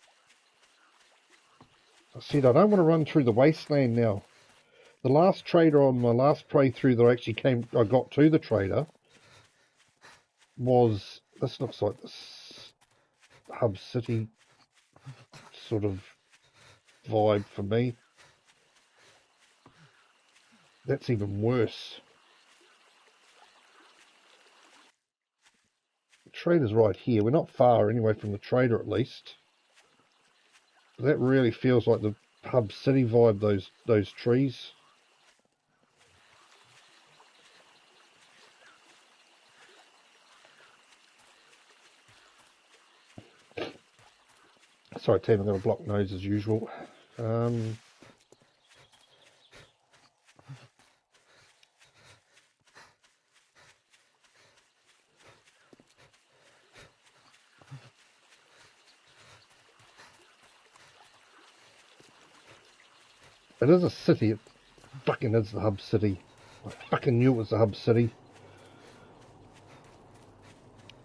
I said I don't want to run through the wasteland now. The last trader on my last playthrough that I got to the trader was, this looks like this hub city sort of vibe for me. That's even worse. The trader's right here. We're not far anyway from the trader, at least. That really feels like the hub city vibe, those trees. Sorry team, I'm going to block nose as usual. It is a city. It fucking is the hub city. I fucking knew it was the hub city.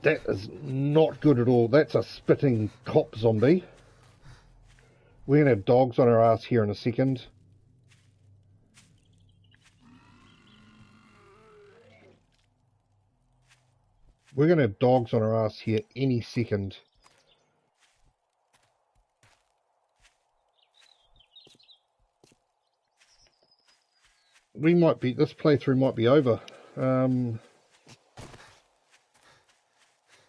That is not good at all. That's a spitting cop zombie. We're going to have dogs on our ass here in a second. We're going to have dogs on our ass here any second. This playthrough might be over.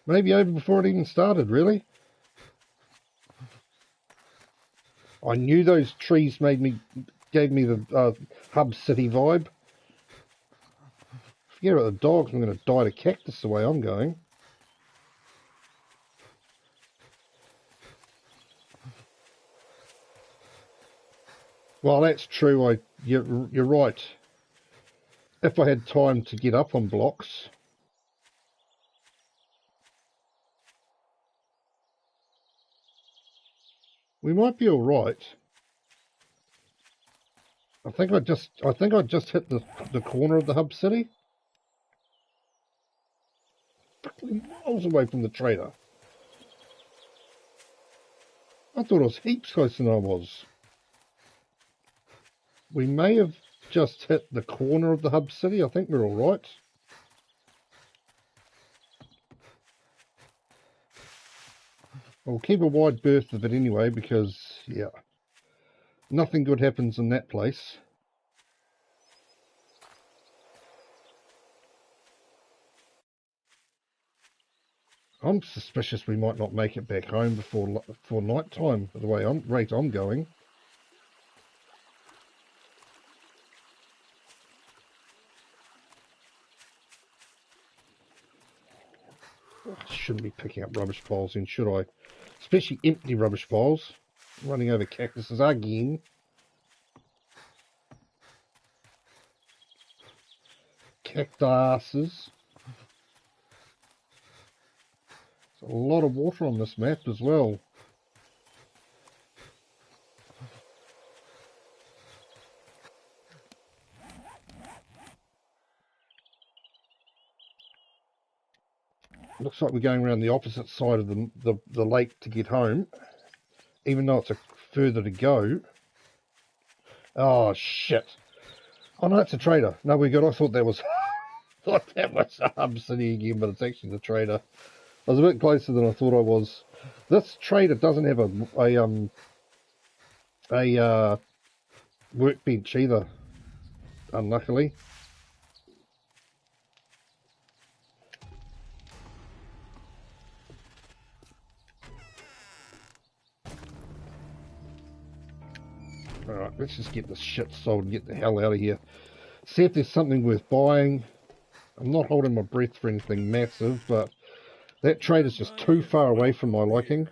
Maybe over before it even started, really. I knew those trees gave me the hub city vibe. Forget about the dogs, I'm going to die to cactus the way I'm going. Well, that's true. You're right. If I had time to get up on blocks. We might be all right. I think I just hit the corner of the hub city. Fucking miles away from the trader. I thought I was heaps closer than I was. We may have just hit the corner of the hub city. I think we're all right. I'll keep a wide berth of it anyway because, yeah, nothing good happens in that place. I'm suspicious we might not make it back home before night time, the rate I'm going. I shouldn't be picking up rubbish piles in, should I? Especially empty rubbish piles. Running over cactuses again. Cactuses. There's a lot of water on this map as well. Looks like we're going around the opposite side of the lake to get home, even though it's further to go. Oh shit! Oh no, it's a trader. No, we're good. I thought that was a hub city again, but it's actually the trader. I was a bit closer than I thought I was. This trader doesn't have a workbench either, unluckily. Alright, let's just get this shit sold and get the hell out of here. See if there's something worth buying. I'm not holding my breath for anything massive, but that trader's just too far away from my liking.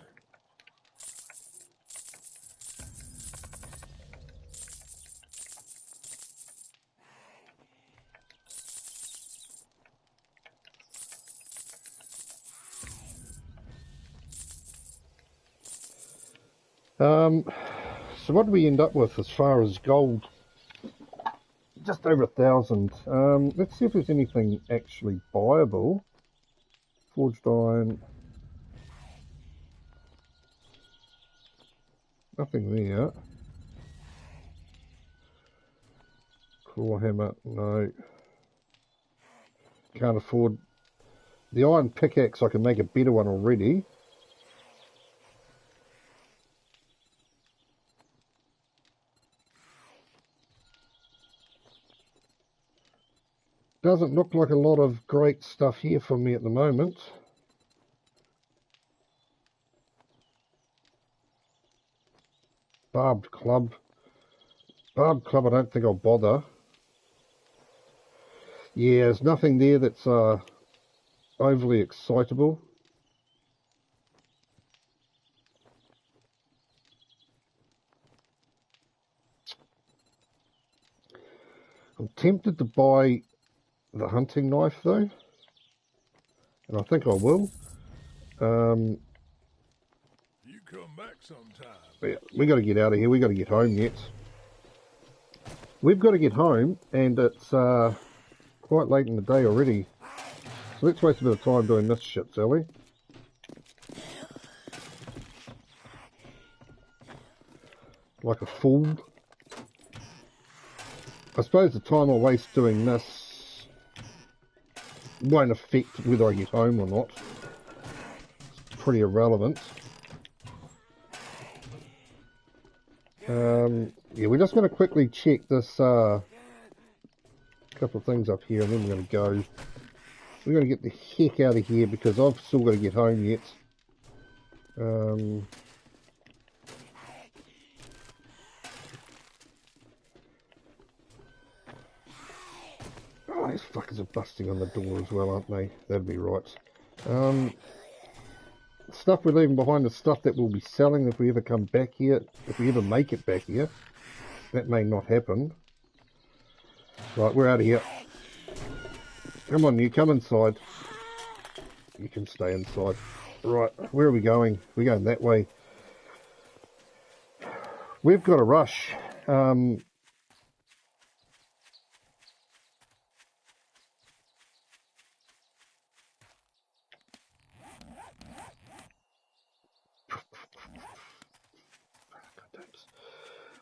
So what do we end up with as far as gold? Just over 1,000. Let's see if there's anything actually buyable. Forged iron. Nothing there. Claw hammer, no. Can't afford the iron pickaxe. I can make a better one already. Doesn't look like a lot of great stuff here for me at the moment. Barbed club. Barbed club, I don't think I'll bother. Yeah, there's nothing there that's overly excitable. I'm tempted to buy the hunting knife though, and I think I will. You come back sometime. Yeah, we got to get out of here. We got to get home yet. We've got to get home, and it's quite late in the day already. So let's waste a bit of time doing this shit, shall we? Like a fool. I suppose the time I waste doing this won't affect whether I get home or not. It's pretty irrelevant. Yeah, we're just going to quickly check this couple of things up here, and then we're going to go. We're going to get the heck out of here because I've still got to get home yet. Oh, these fuckers are busting on the door as well, aren't they? That'd be right. Stuff we're leaving behind is stuff that we'll be selling if we ever come back here. If we ever make it back here. That may not happen. Right, we're out of here. Come on, you come inside. You can stay inside. Right, where are we going? We're going that way. We've got a rush.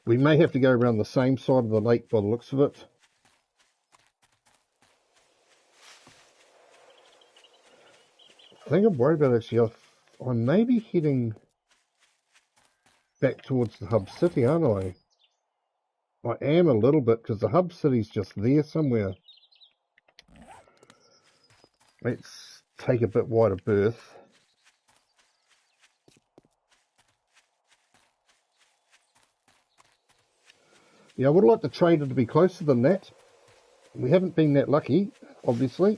We may have to go around the same side of the lake by the looks of it. I think I'm worried about actually. I may be heading back towards the hub city, aren't I? I am a little bit, because the hub city's just there somewhere. Let's take a bit wider berth. Yeah, I would like the trader to be closer than that. We haven't been that lucky, obviously.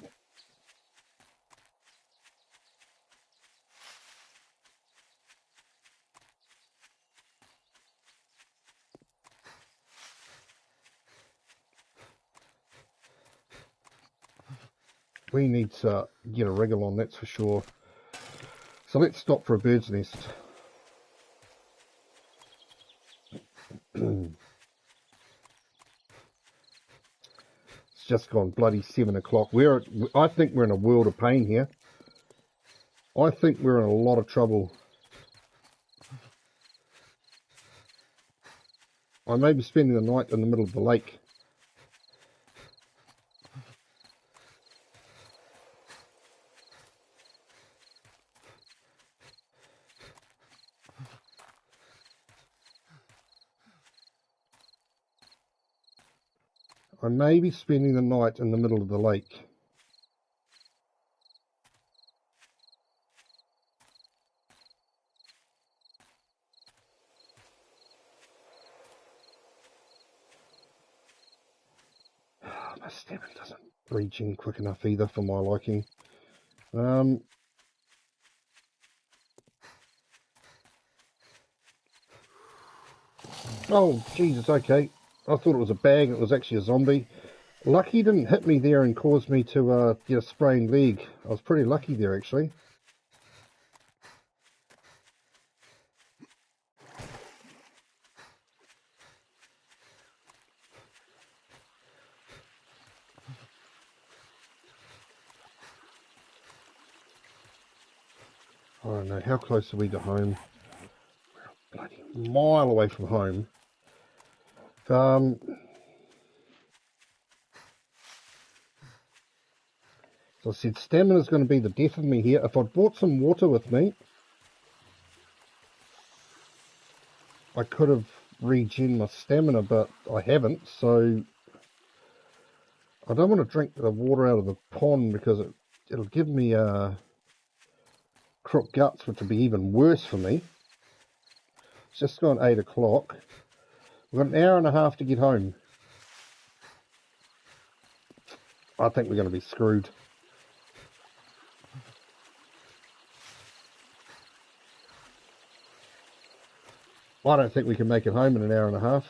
We need to get a wriggle on, that's for sure. So let's stop for a bird's nest. It's just gone bloody 7 o'clock. I think we're in a world of pain here. I think we're in a lot of trouble. I may be spending the night in the middle of the lake. I may be spending the night in the middle of the lake. My stamina doesn't reach in quick enough either for my liking. Oh, Jesus, okay. I thought it was a bag, it was actually a zombie. Lucky he didn't hit me there and cause me to get a sprained leg. I was pretty lucky there, actually. I don't know, how close are we to home? We're a bloody mile away from home. As I said, stamina is going to be the death of me here. If I'd brought some water with me, I could have regen my stamina, but I haven't, so I don't want to drink the water out of the pond because it'll give me crook guts, which would be even worse for me. It's just gone 8 o'clock. We've got an hour and a half to get home. I think we're going to be screwed. I don't think we can make it home in an hour and a half.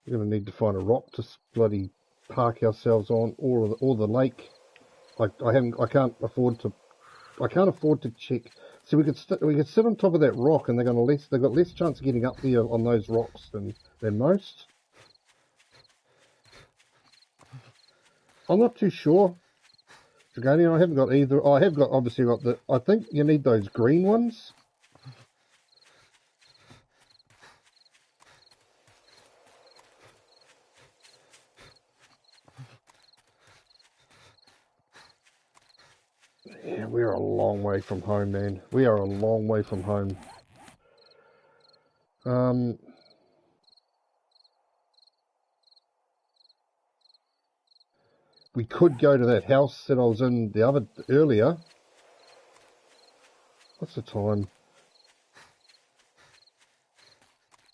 We're going to need to find a rock to bloody park ourselves on, or the lake. I can't afford to check. So we could sit on top of that rock, and they've got less chance of getting up there on those rocks than most. I'm not too sure. Dragonian, I haven't got either. I have got obviously got the. I think you need those green ones. Yeah, we're a long way from home, man. We are a long way from home. We could go to that house that I was in earlier. What's the time?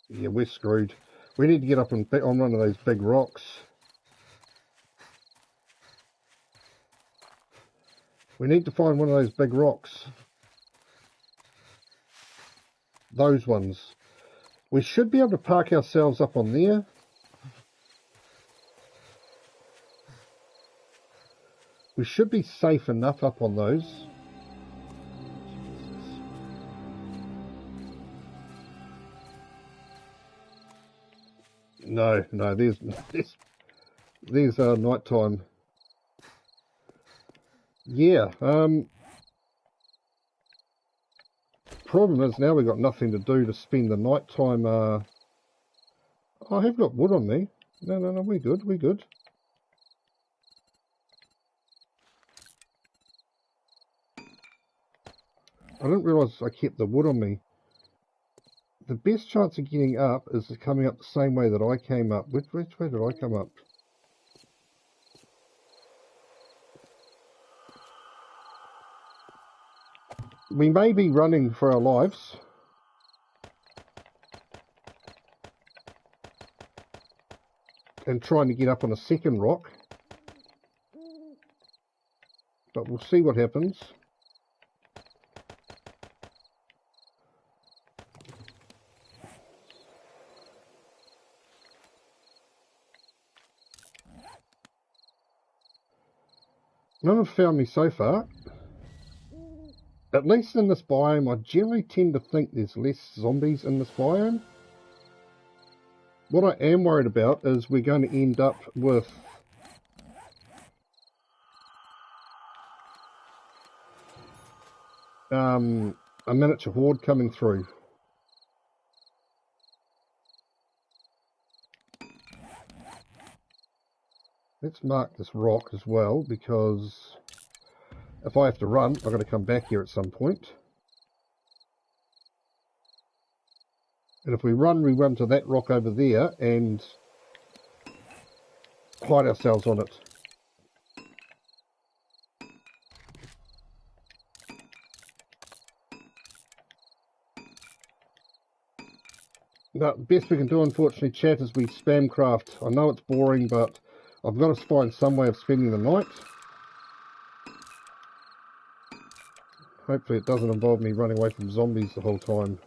Yeah, we're screwed. We need to get up on one of those big rocks. We need to find one of those big rocks. Those ones. We should be able to park ourselves up on there. We should be safe enough up on those. No, there's nighttime. Yeah, problem is now we've got nothing to do to spend the nighttime. I have got wood on me. No, we're good. I didn't realise I kept the wood on me. The best chance of getting up is coming up the same way that I came up. Which way did I come up? We may be running for our lives. And trying to get up on a second rock. But we'll see what happens. None have found me so far. At least in this biome, I generally tend to think there's less zombies in this biome. What I am worried about is we're going to end up with a miniature horde coming through. Let's mark this rock as well, because if I have to run, I've got to come back here at some point. And if we run to that rock over there and hide ourselves on it. The best we can do, unfortunately, chat, is we spam craft. I know it's boring, but I've got to find some way of spending the night. Hopefully it doesn't involve me running away from zombies the whole time.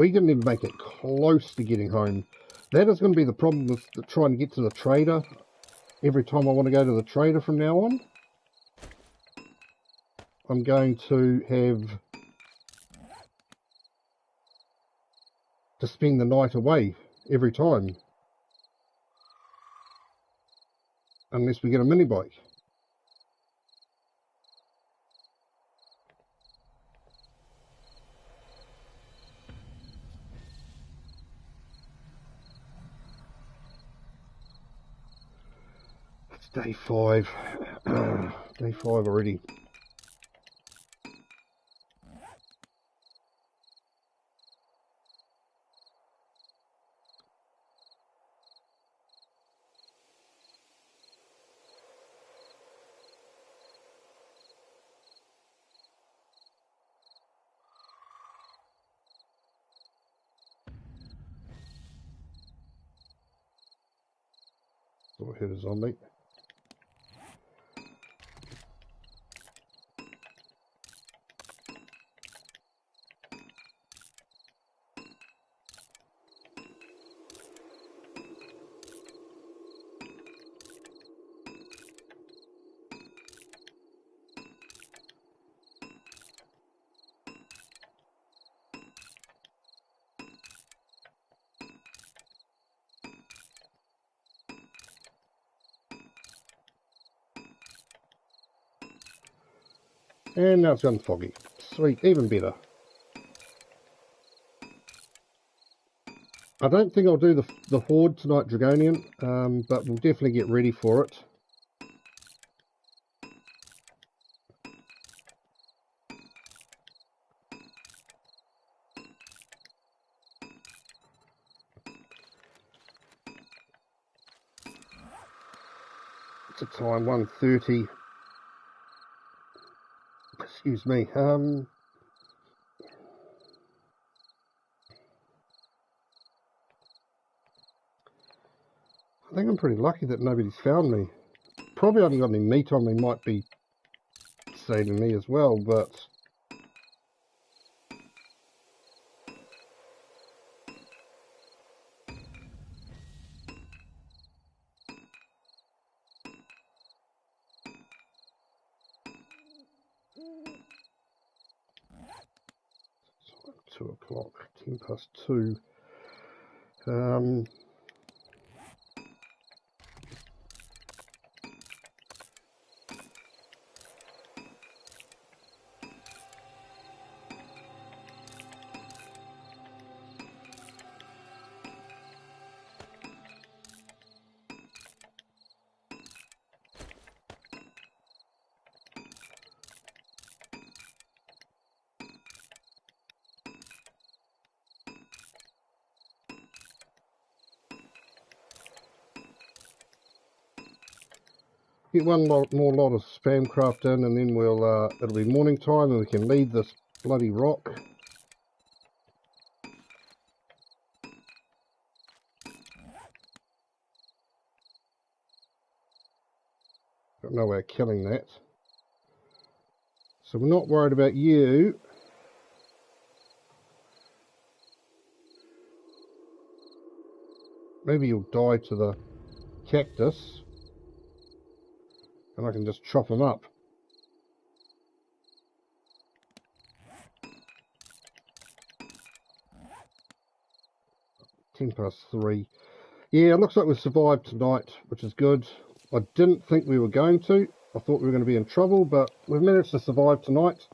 We didn't even make it close to getting home. That is going to be the problem with trying to get to the trader. Every time I want to go to the trader from now on, I'm going to have to spend the night away every time. Unless we get a mini bike. It's day 5. Day 5 already. Thought I heard a zombie. And now it's gone foggy. Sweet, even better. I don't think I'll do the Horde tonight, Dragonian, but we'll definitely get ready for it. It's the time, 1:30. Excuse me. I think I'm pretty lucky that nobody's found me. Probably haven't got any meat on me, might be saving me as well, but it's 2 o'clock, 10 past 2. Get one more lot of spam craft in, and then we'll it'll be morning time and we can leave this bloody rock. Got no way of killing that. So we're not worried about you. Maybe you'll die to the cactus and I can just chop them up. Ten past 3. Yeah, it looks like we've survived tonight, which is good. I didn't think we were going to. I thought we were going to be in trouble, but we've managed to survive tonight.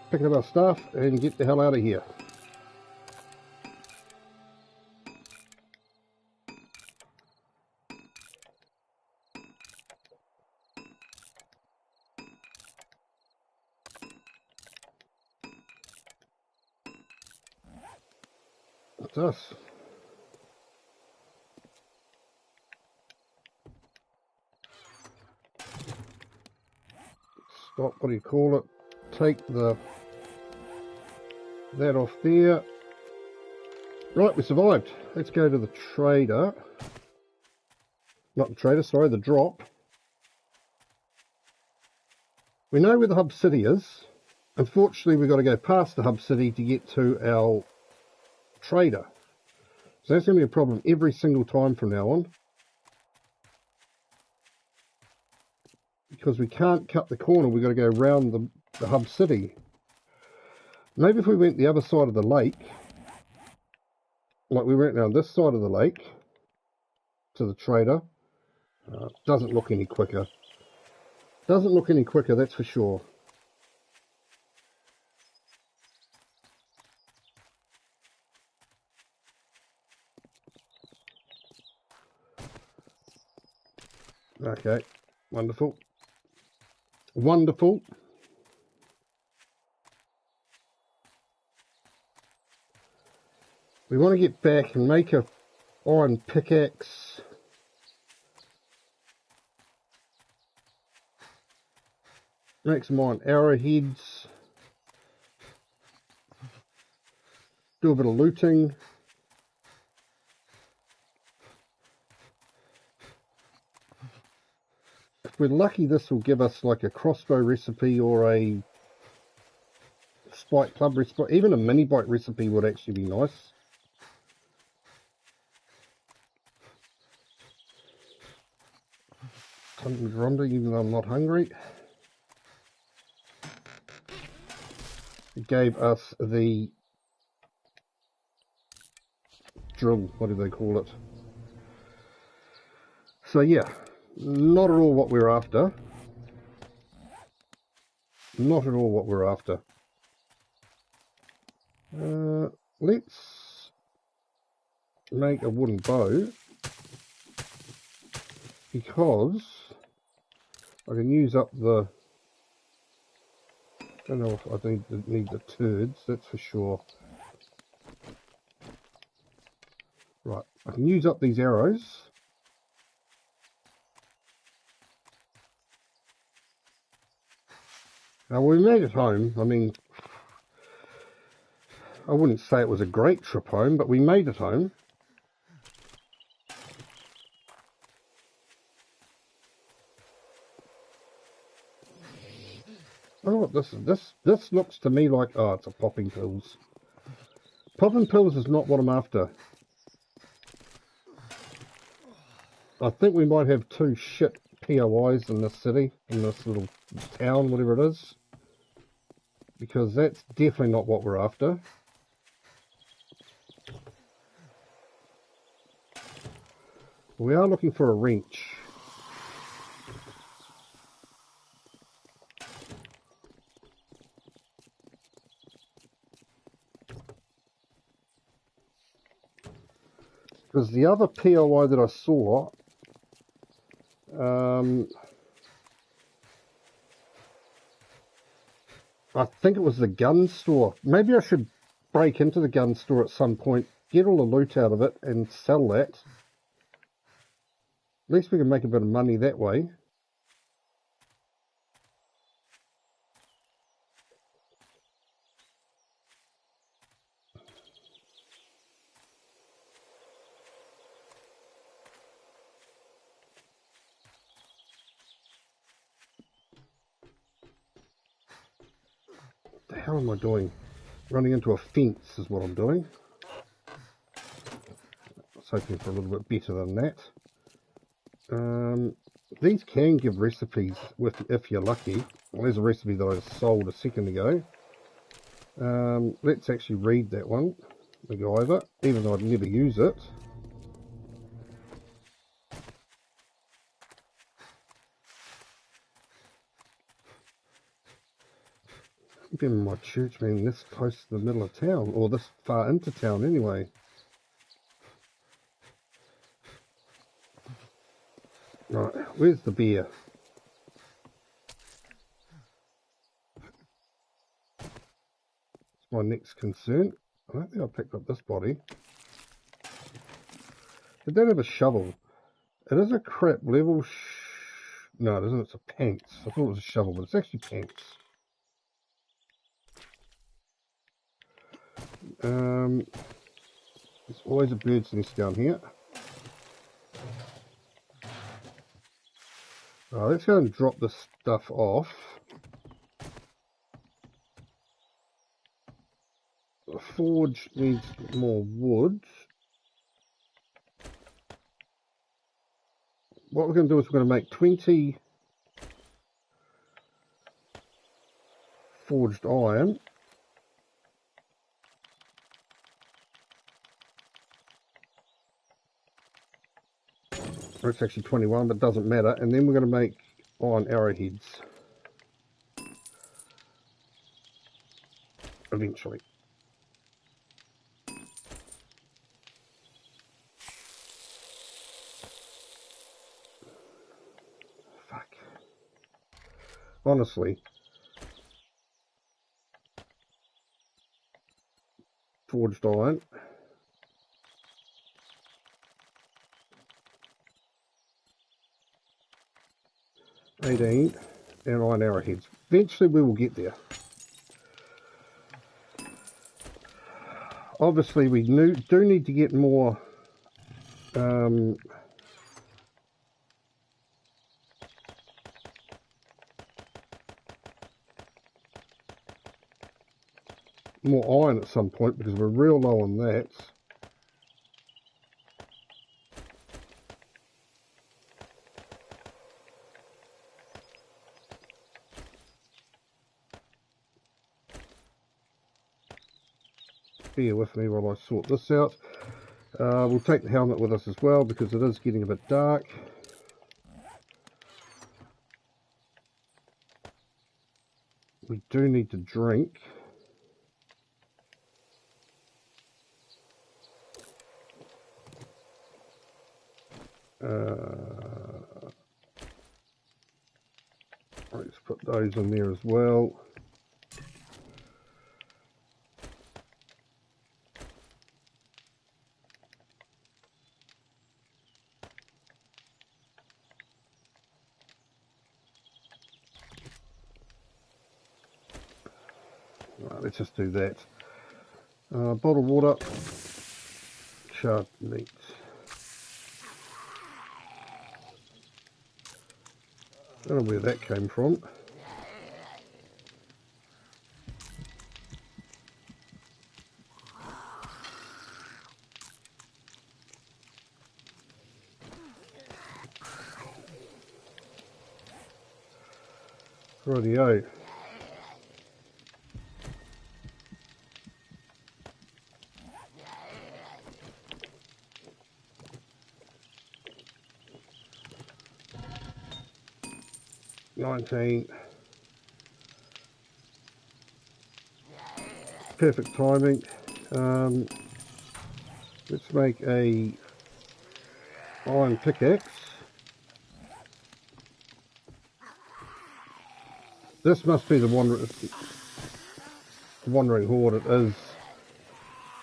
Picking up our stuff and get the hell out of here. That's us. got, what do you call it, take that off there. Right, we survived. Let's go to the trader. Not the trader, sorry, the drop. We know where the hub city is. Unfortunately, we've got to go past the hub city to get to our trader. So that's going to be a problem every single time from now on. Because we can't cut the corner, we've got to go around the hub city. Maybe if we went the other side of the lake, like we went down this side of the lake to the trader, doesn't look any quicker. Doesn't look any quicker, that's for sure. Okay, wonderful. Wonderful. We want to get back and make a iron pickaxe. Make some iron arrowheads. Do a bit of looting. If we're lucky, this will give us like a crossbow recipe or a spike club recipe. Even a mini bike recipe would actually be nice. Something grumbling, even though I'm not hungry. It gave us the drill, what do they call it? So yeah, not at all what we're after. Not at all what we're after. Let's make a wooden bow, because I can use up the, I don't know if I need the turds, that's for sure. Right, I can use up these arrows. Now we made it home. I mean, I wouldn't say it was a great trip home, but we made it home. Oh, what this is. This looks to me like, oh, it's a popping pills. Popping pills is not what I'm after. I think we might have 2 shit POIs in this city, in this little town, whatever it is. Because that's definitely not what we're after. We are looking for a wrench. Because the other POI that I saw, I think it was the gun store. Maybe I should break into the gun store at some point, get all the loot out of it and sell that. At least we can make a bit of money that way. What the hell am I doing? Running into a fence is what I'm doing. I was hoping for a little bit better than that. These can give recipes if you're lucky. Well, there's a recipe that I sold a second ago. Let's actually read that one, MacGyver, even though I'd never use it. Even my church being this close to the middle of town, or this far into town anyway. Right, where's the beer? It's my next concern. I don't think I picked up this body. Did that have a shovel? It is a crap level. No, it isn't. It's a pants. I thought it was a shovel, but it's actually pants. There's always a bird's nest down here. Let's go and drop this stuff off. The forge needs more wood. What we're going to do is we're going to make 20 forged iron. It's actually 21, but it doesn't matter. And then we're going to make iron arrowheads. Eventually. Fuck. Honestly. Forged iron. 18 and iron arrowheads. Eventually we will get there. Obviously we do need to get more more iron at some point because we're real low on that. Bear with me while I sort this out. We'll take the helmet with us as well because it is getting a bit dark. We do need to drink. Let's put those in there as well. Right, let's just do that. Bottled water, charred meat. I don't know where that came from. Rightio. Perfect timing. Let's make a iron pickaxe. This must be the wandering horde. It is.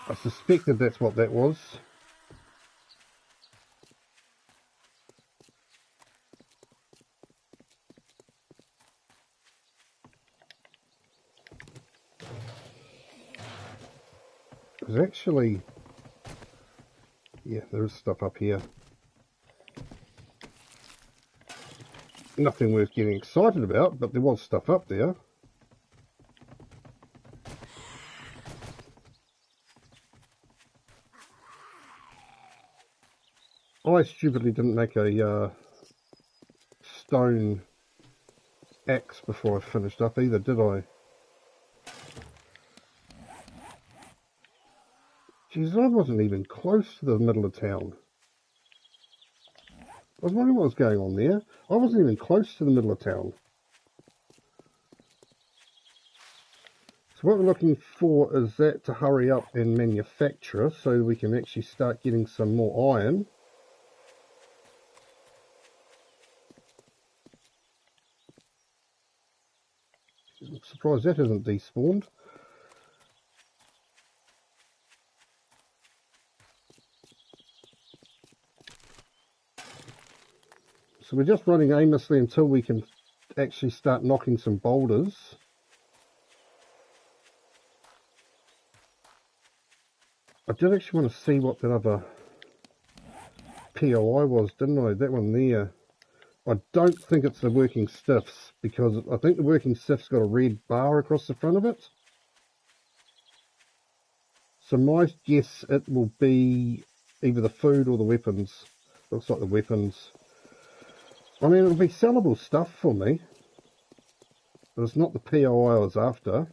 I suspected that's what that was. There's actually, yeah, there is stuff up here. Nothing worth getting excited about, but there was stuff up there. I stupidly didn't make a stone axe before I finished up either, did I? Jesus, I wasn't even close to the middle of town. I was wondering what was going on there. I wasn't even close to the middle of town. So what we're looking for is that to hurry up and manufacture so we can actually start getting some more iron. I'm surprised that hasn't despawned. So we're just running aimlessly until we can actually start knocking some boulders. I did actually want to see what that other POI was, didn't I? That one there. I don't think it's the working stiffs, because I think the working stiff's got a red bar across the front of it. So my guess it will be either the food or the weapons. Looks like the weapons. I mean, it'll be sellable stuff for me, but it's not the POI I was after.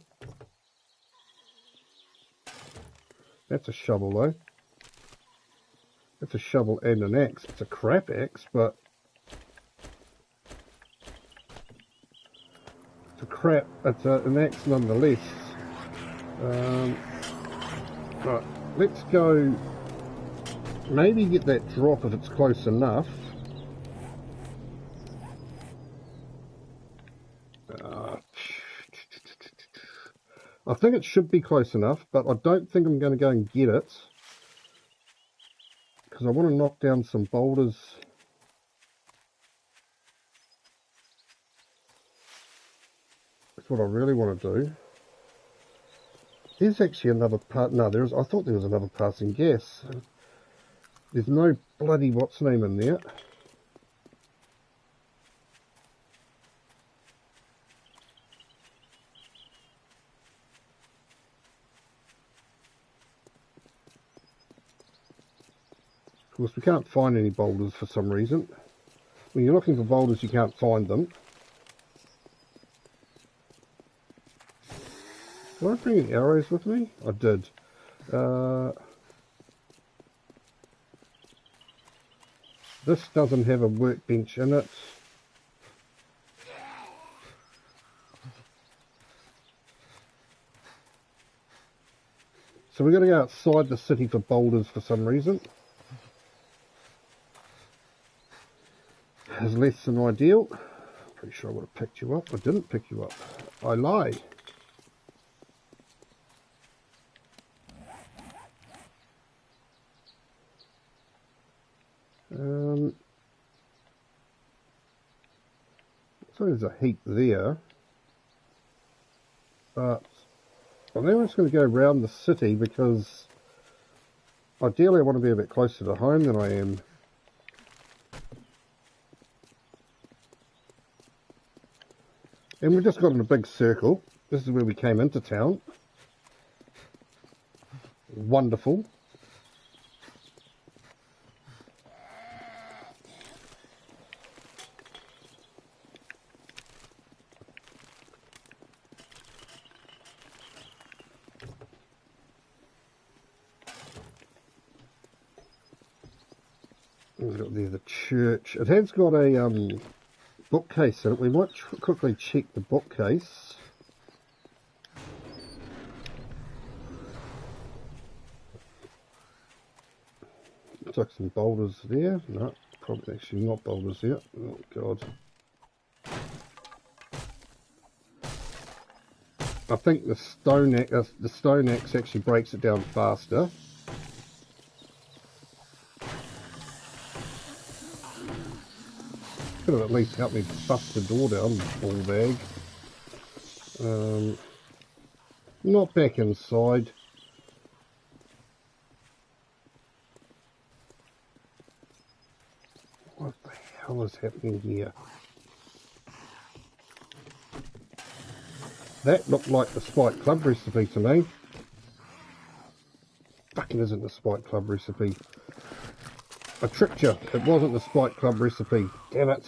That's a shovel though. It's a shovel and an axe. It's a crap axe, but it's an axe nonetheless. Right, let's go, maybe get that drop if it's close enough. I think it should be close enough, but I don't think I'm going to go and get it, because I want to knock down some boulders. That's what I really want to do. There's actually another part. No, there is. I thought there was another passing gas. There's no bloody what's name in there. Of course, we can't find any boulders for some reason. When you're looking for boulders, you can't find them. Did I bring any arrows with me? I did. This doesn't have a workbench in it. So we're going to go outside the city for boulders for some reason. Is less than ideal. Pretty sure I would have picked you up. I didn't pick you up. I lie. So there's a heap there. But I think I'm just going to go around the city, because ideally I want to be a bit closer to home than I am. And we've just got in a big circle. This is where we came into town. Wonderful. We've got there the church. It has got a bookcase in it. We might quickly check the bookcase. Looks like some boulders there. No, probably actually not boulders there. Oh god. I think the stone axe actually breaks it down faster. Could have at least helped me bust the door down, ball bag. Not back inside. What the hell is happening here? That looked like the Spike Club recipe to me. Fucking isn't the Spike Club recipe. I tricked you. It wasn't the Spike Club recipe. Damn it.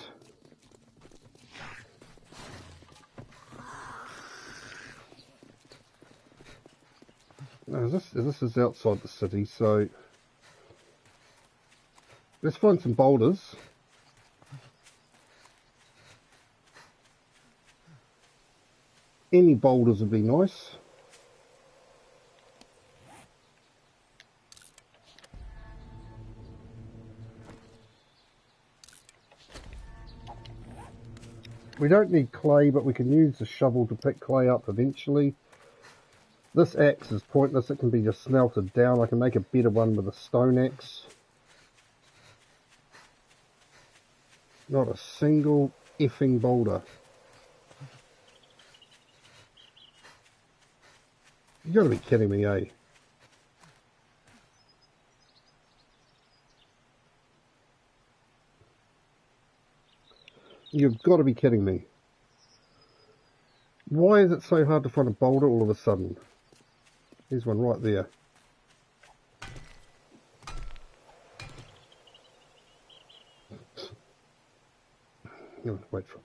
No, this is outside the city, so let's find some boulders. Any boulders would be nice. We don't need clay, but we can use the shovel to pick clay up eventually. This axe is pointless. It can be just smelted down. I can make a better one with a stone axe. Not a single effing boulder. You gotta be kidding me, eh? You've got to be kidding me. Why is it so hard to find a boulder all of a sudden? There's one right there. You have to wait for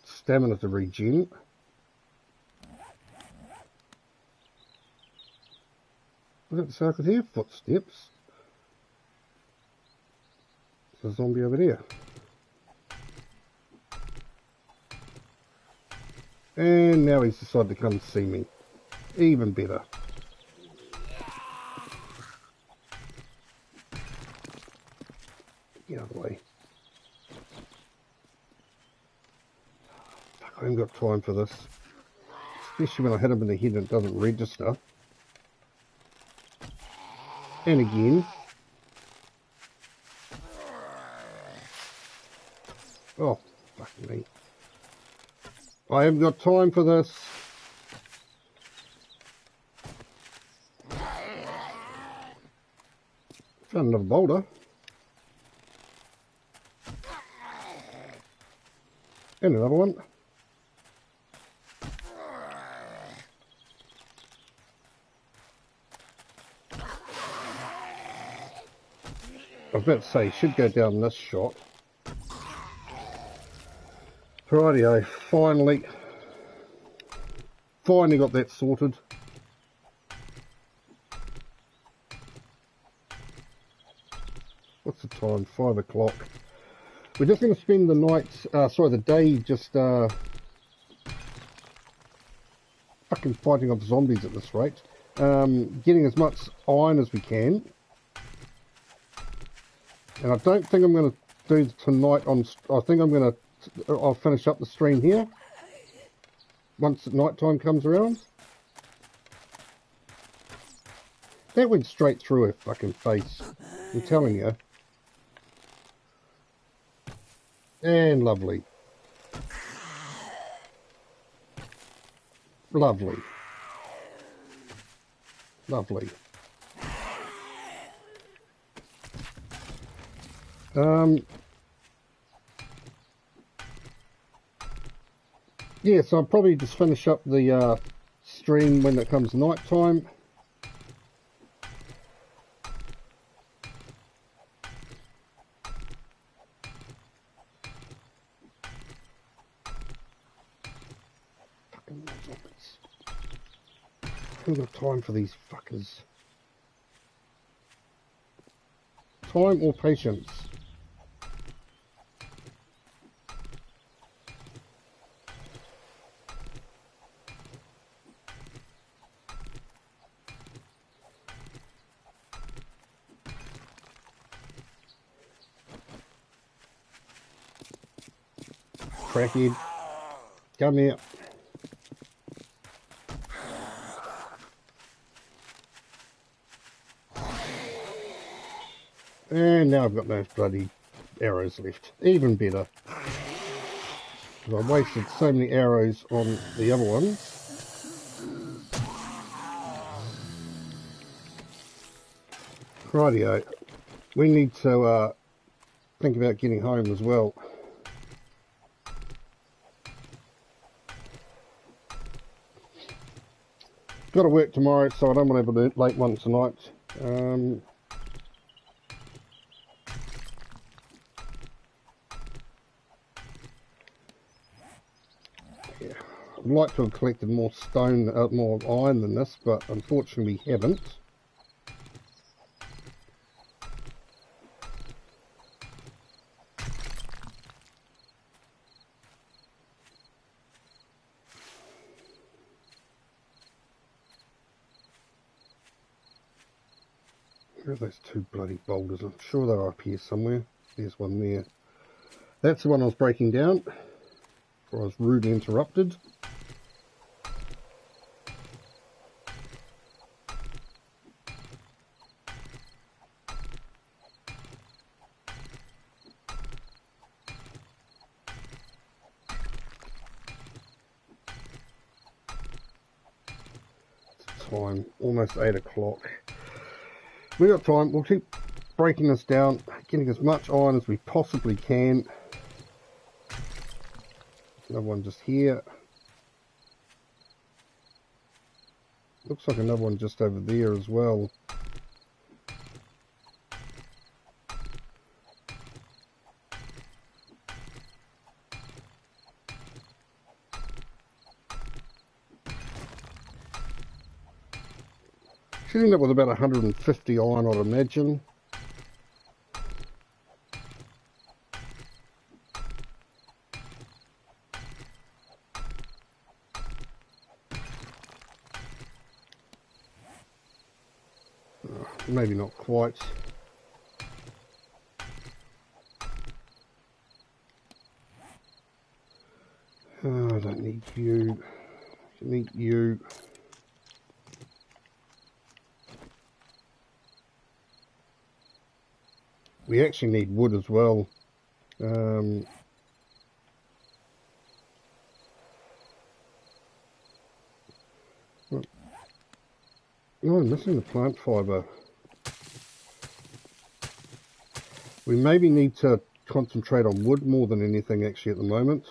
stamina to regen. Look at the circle here, footsteps. There's a zombie over there. And now he's decided to come see me. Even better. Get out of the way. Fuck, I haven't got time for this. Especially when I hit him in the head and it doesn't register. And again. Oh, fuck me. I haven't got time for this. Found another boulder. And another one. I was about to say, should go down this shot. Rightio, finally got that sorted. What's the time? 5 o'clock. We're just going to spend the night, the day just fucking fighting off zombies at this rate. Getting as much iron as we can. And I don't think I'm going to do tonight on, I think I'll finish up the stream here. Once night time comes around. That went straight through her fucking face. I'm telling you. And lovely. Lovely. Lovely. Yeah, so I'll probably just finish up the stream when it comes night time. Fucking zombies. I haven't got time for these fuckers. Time or patience? Crackhead, come here. And now I've got no bloody arrows left. Even better. Because I wasted so many arrows on the other ones. Rightio. We need to think about getting home as well. Got to work tomorrow, so I don't want to have a late one tonight. Yeah, I'd like to have collected more stone, more iron than this, but unfortunately we haven't. Where are those two bloody boulders? I'm sure they're up here somewhere. There's one there. That's the one I was breaking down before I was rudely interrupted. time? Almost 8 o'clock. We've got time. We'll keep breaking this down, getting as much iron as we possibly can. Another one just here. Looks like another one just over there as well. Should end up with about 150 iron, I'd imagine. Maybe not quite. Oh, I don't need you. I need you. We actually need wood as well. Oh, I'm missing the plant fibre. We maybe need to concentrate on wood more than anything actually at the moment.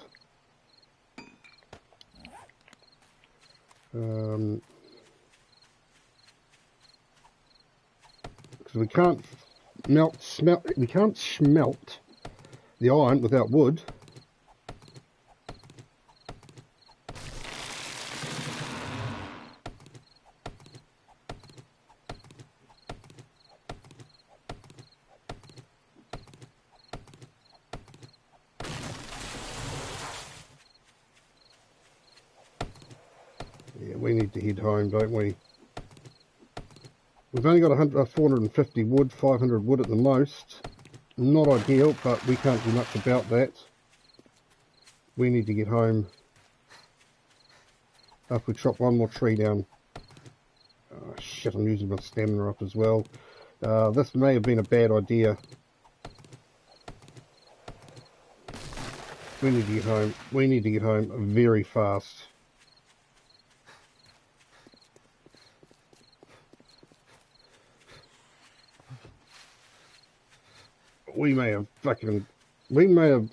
Because we can't smelt the iron without wood. Yeah, we need to head home, don't we? We've only got 450 wood, 500 wood at the most. Not ideal, but we can't do much about that. We need to get home. If we chop one more tree down. Oh, shit, I'm using my stamina up as well. This may have been a bad idea. We need to get home. We need to get home very fast. We may have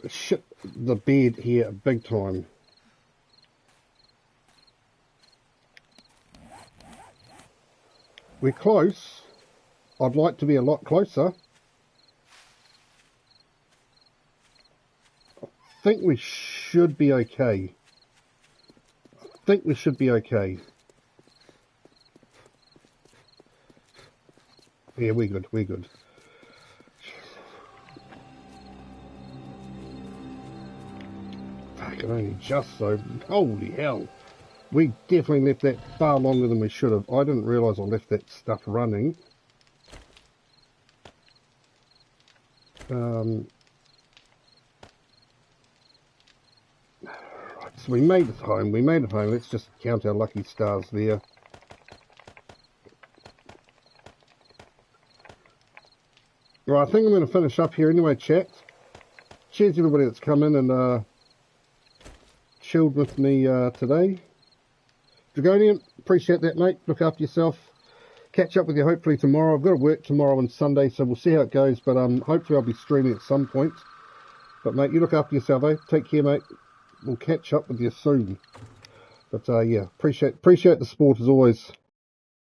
shit the bed here big time. We're close. I'd like to be a lot closer. I think we should be okay. Yeah, we're good, Fucking only just so. Holy hell. We definitely left that far longer than we should have. I didn't realise I left that stuff running. Right, so we made it home. Let's just count our lucky stars there. Right, I think I'm going to finish up here anyway, chat. Cheers everybody that's come in and chilled with me today. Dragonian, appreciate that, mate. Look after yourself. Catch up with you hopefully tomorrow. I've got to work tomorrow and Sunday, so we'll see how it goes. But hopefully I'll be streaming at some point. But mate, you look after yourself, eh? Take care, mate. We'll catch up with you soon. But yeah, appreciate the support as always.